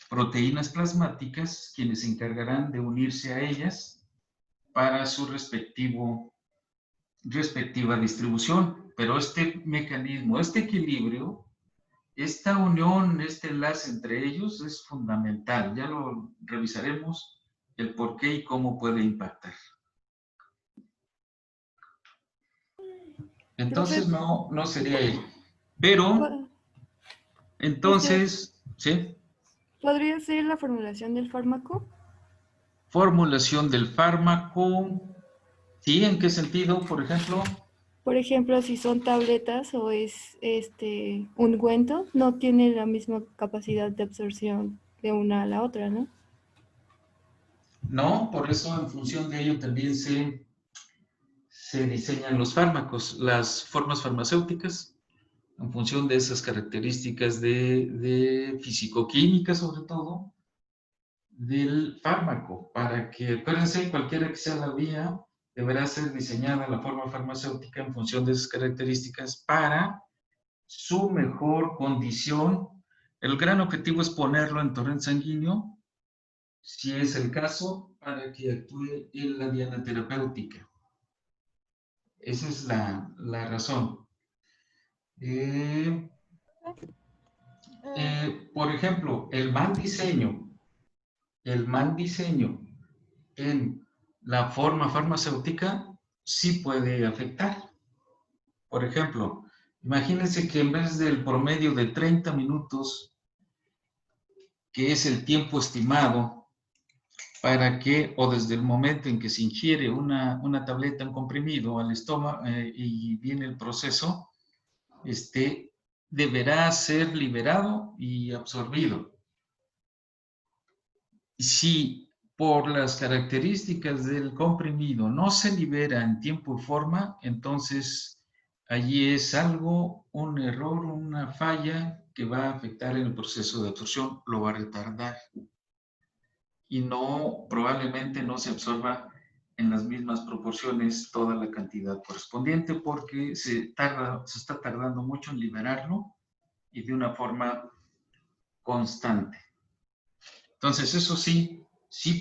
proteínas plasmáticas, quienes se encargarán de unirse a ellas para su respectiva distribución. Pero este mecanismo, este equilibrio, esta unión, este enlace entre ellos es fundamental. Ya lo revisaremos el por qué y cómo puede impactar. Entonces no sería él. Pero, entonces, ¿sí? ¿Podría ser la formulación del fármaco? Formulación del fármaco. ¿Sí? ¿En qué sentido, por ejemplo? Por ejemplo, si son tabletas o es ungüento, no tiene la misma capacidad de absorción de una a la otra, ¿no? No, por eso en función de ello también se diseñan los fármacos, las formas farmacéuticas, en función de esas características de fisicoquímica, sobre todo, del fármaco, para que, acuérdense, cualquiera que sea la vía, deberá ser diseñada la forma farmacéutica en función de esas características para su mejor condición. El gran objetivo es ponerlo en torrente sanguíneo, si es el caso, para que actúe en la diana terapéutica. Esa es la razón. Por ejemplo, el mal diseño en la forma farmacéutica sí puede afectar. Por ejemplo, imagínense que en vez del promedio de 30 minutos, que es el tiempo estimado para que, o desde el momento en que se ingiere una tableta, un comprimido al estómago y viene el proceso, deberá ser liberado y absorbido. Si por las características del comprimido no se libera en tiempo y forma, entonces allí es algo, un error, una falla que va a afectar en el proceso de absorción, lo va a retardar. Y probablemente no se absorba en las mismas proporciones toda la cantidad correspondiente porque se está tardando mucho en liberarlo y de una forma constante. Entonces, eso sí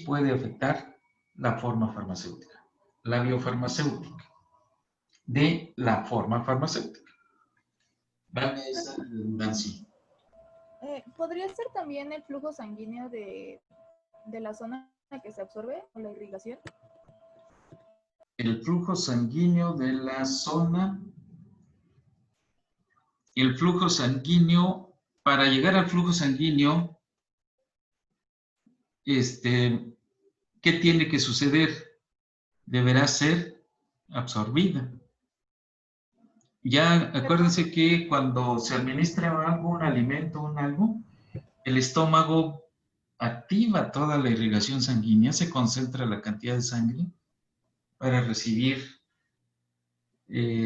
puede afectar la forma farmacéutica, la biofarmacéutica, de la forma farmacéutica. ¿Vale esa redundancia? ¿Podría ser también el flujo sanguíneo de la zona en la que se absorbe o la irrigación? El flujo sanguíneo de la zona. El flujo sanguíneo, para llegar al flujo sanguíneo, ¿qué tiene que suceder? Deberá ser absorbida. Ya acuérdense que cuando se administra algo, un alimento, algo, el estómago activa toda la irrigación sanguínea, se concentra la cantidad de sangre para recibir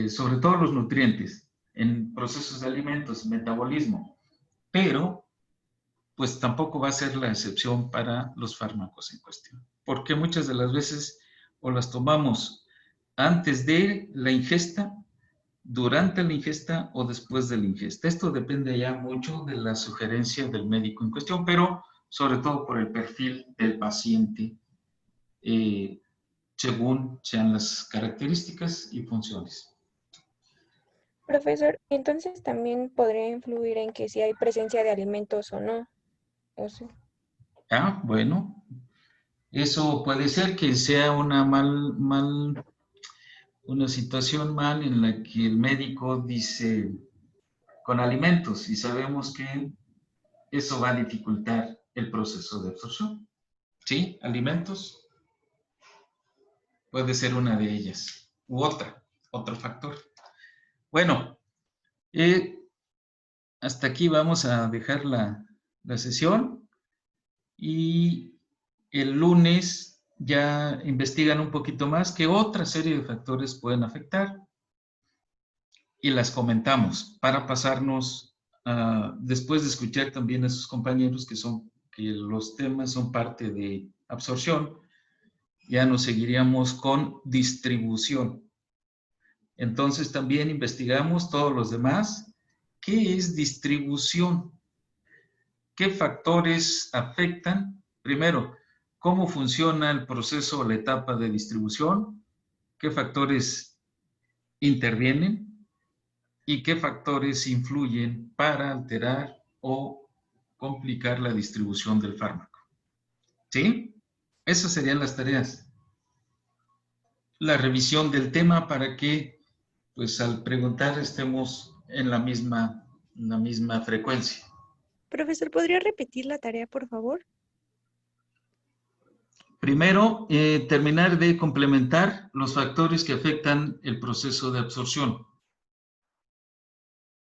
sobre todo los nutrientes en procesos de alimentos, metabolismo, pero pues tampoco va a ser la excepción para los fármacos en cuestión, porque muchas de las veces o las tomamos antes de la ingesta, durante la ingesta o después de la ingesta. Esto depende ya mucho de la sugerencia del médico en cuestión, pero sobre todo por el perfil del paciente, según sean las características y funciones. Profesor, entonces también podría influir en que si hay presencia de alimentos o no. ¿O sí? Bueno, eso puede ser que sea una situación mal en la que el médico dice con alimentos y sabemos que eso va a dificultar el proceso de absorción. ¿Sí? Alimentos puede ser una de ellas u otro factor. Bueno, hasta aquí vamos a dejar la sesión y el lunes ya investigan un poquito más qué otra serie de factores pueden afectar y las comentamos para pasarnos, después de escuchar también a sus compañeros que los temas son parte de absorción, ya nos seguiríamos con distribución. Entonces también investigamos todos los demás. ¿Qué es distribución? qué factores afectan, primero, cómo funciona el proceso o la etapa de distribución, qué factores intervienen y qué factores influyen para alterar o complicar la distribución del fármaco. ¿Sí? Esas serían las tareas. La revisión del tema para que, pues al preguntar, estemos en la misma frecuencia. Profesor, ¿podría repetir la tarea, por favor? Primero, terminar de complementar los factores que afectan el proceso de absorción.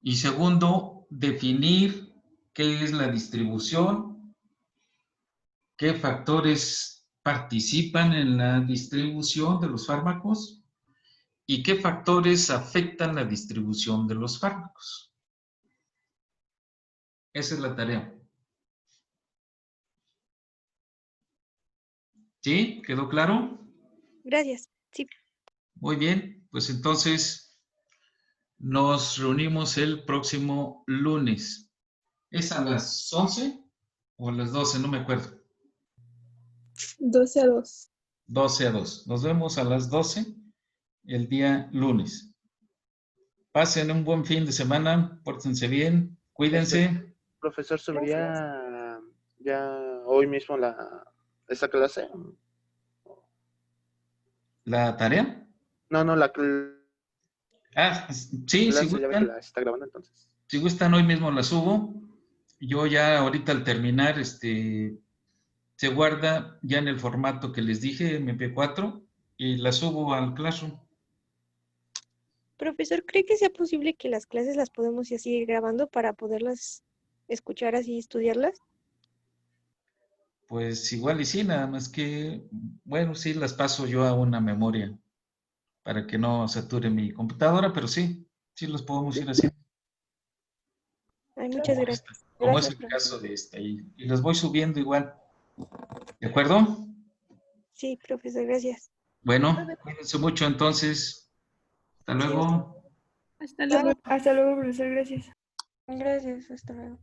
Y segundo, definir qué es la distribución, qué factores participan en la distribución de los fármacos y qué factores afectan la distribución de los fármacos. Esa es la tarea. ¿Sí? ¿Quedó claro? Gracias. Sí. Muy bien, pues entonces nos reunimos el próximo lunes. ¿Es a las 11 o a las 12? No me acuerdo. 12 a 2. 12 a 2. Nos vemos a las 12 el día lunes. Pasen un buen fin de semana, pórtense bien, cuídense. Profesor, ¿subiría ya hoy mismo esta clase? ¿La tarea? No, la sí, clase, si ya ve que gustan. la está grabando entonces. Si gustan, hoy mismo la subo. Yo ya ahorita al terminar, se guarda ya en el formato que les dije, MP4, y la subo al Classroom. Profesor, ¿cree que sea posible que las clases las podemos ya seguir grabando para poderlas escuchar así y estudiarlas? Pues igual y sí, nada más que, bueno, sí las paso yo a una memoria para que no sature mi computadora, pero sí los podemos ir haciendo. Ay, muchas gracias. Como Gracias, es el profesor. caso de esta, y las voy subiendo igual. ¿De acuerdo? Sí, profesor, gracias. Bueno, cuídense mucho entonces. Hasta luego. Hasta luego, profesor. Gracias. Gracias, hasta luego.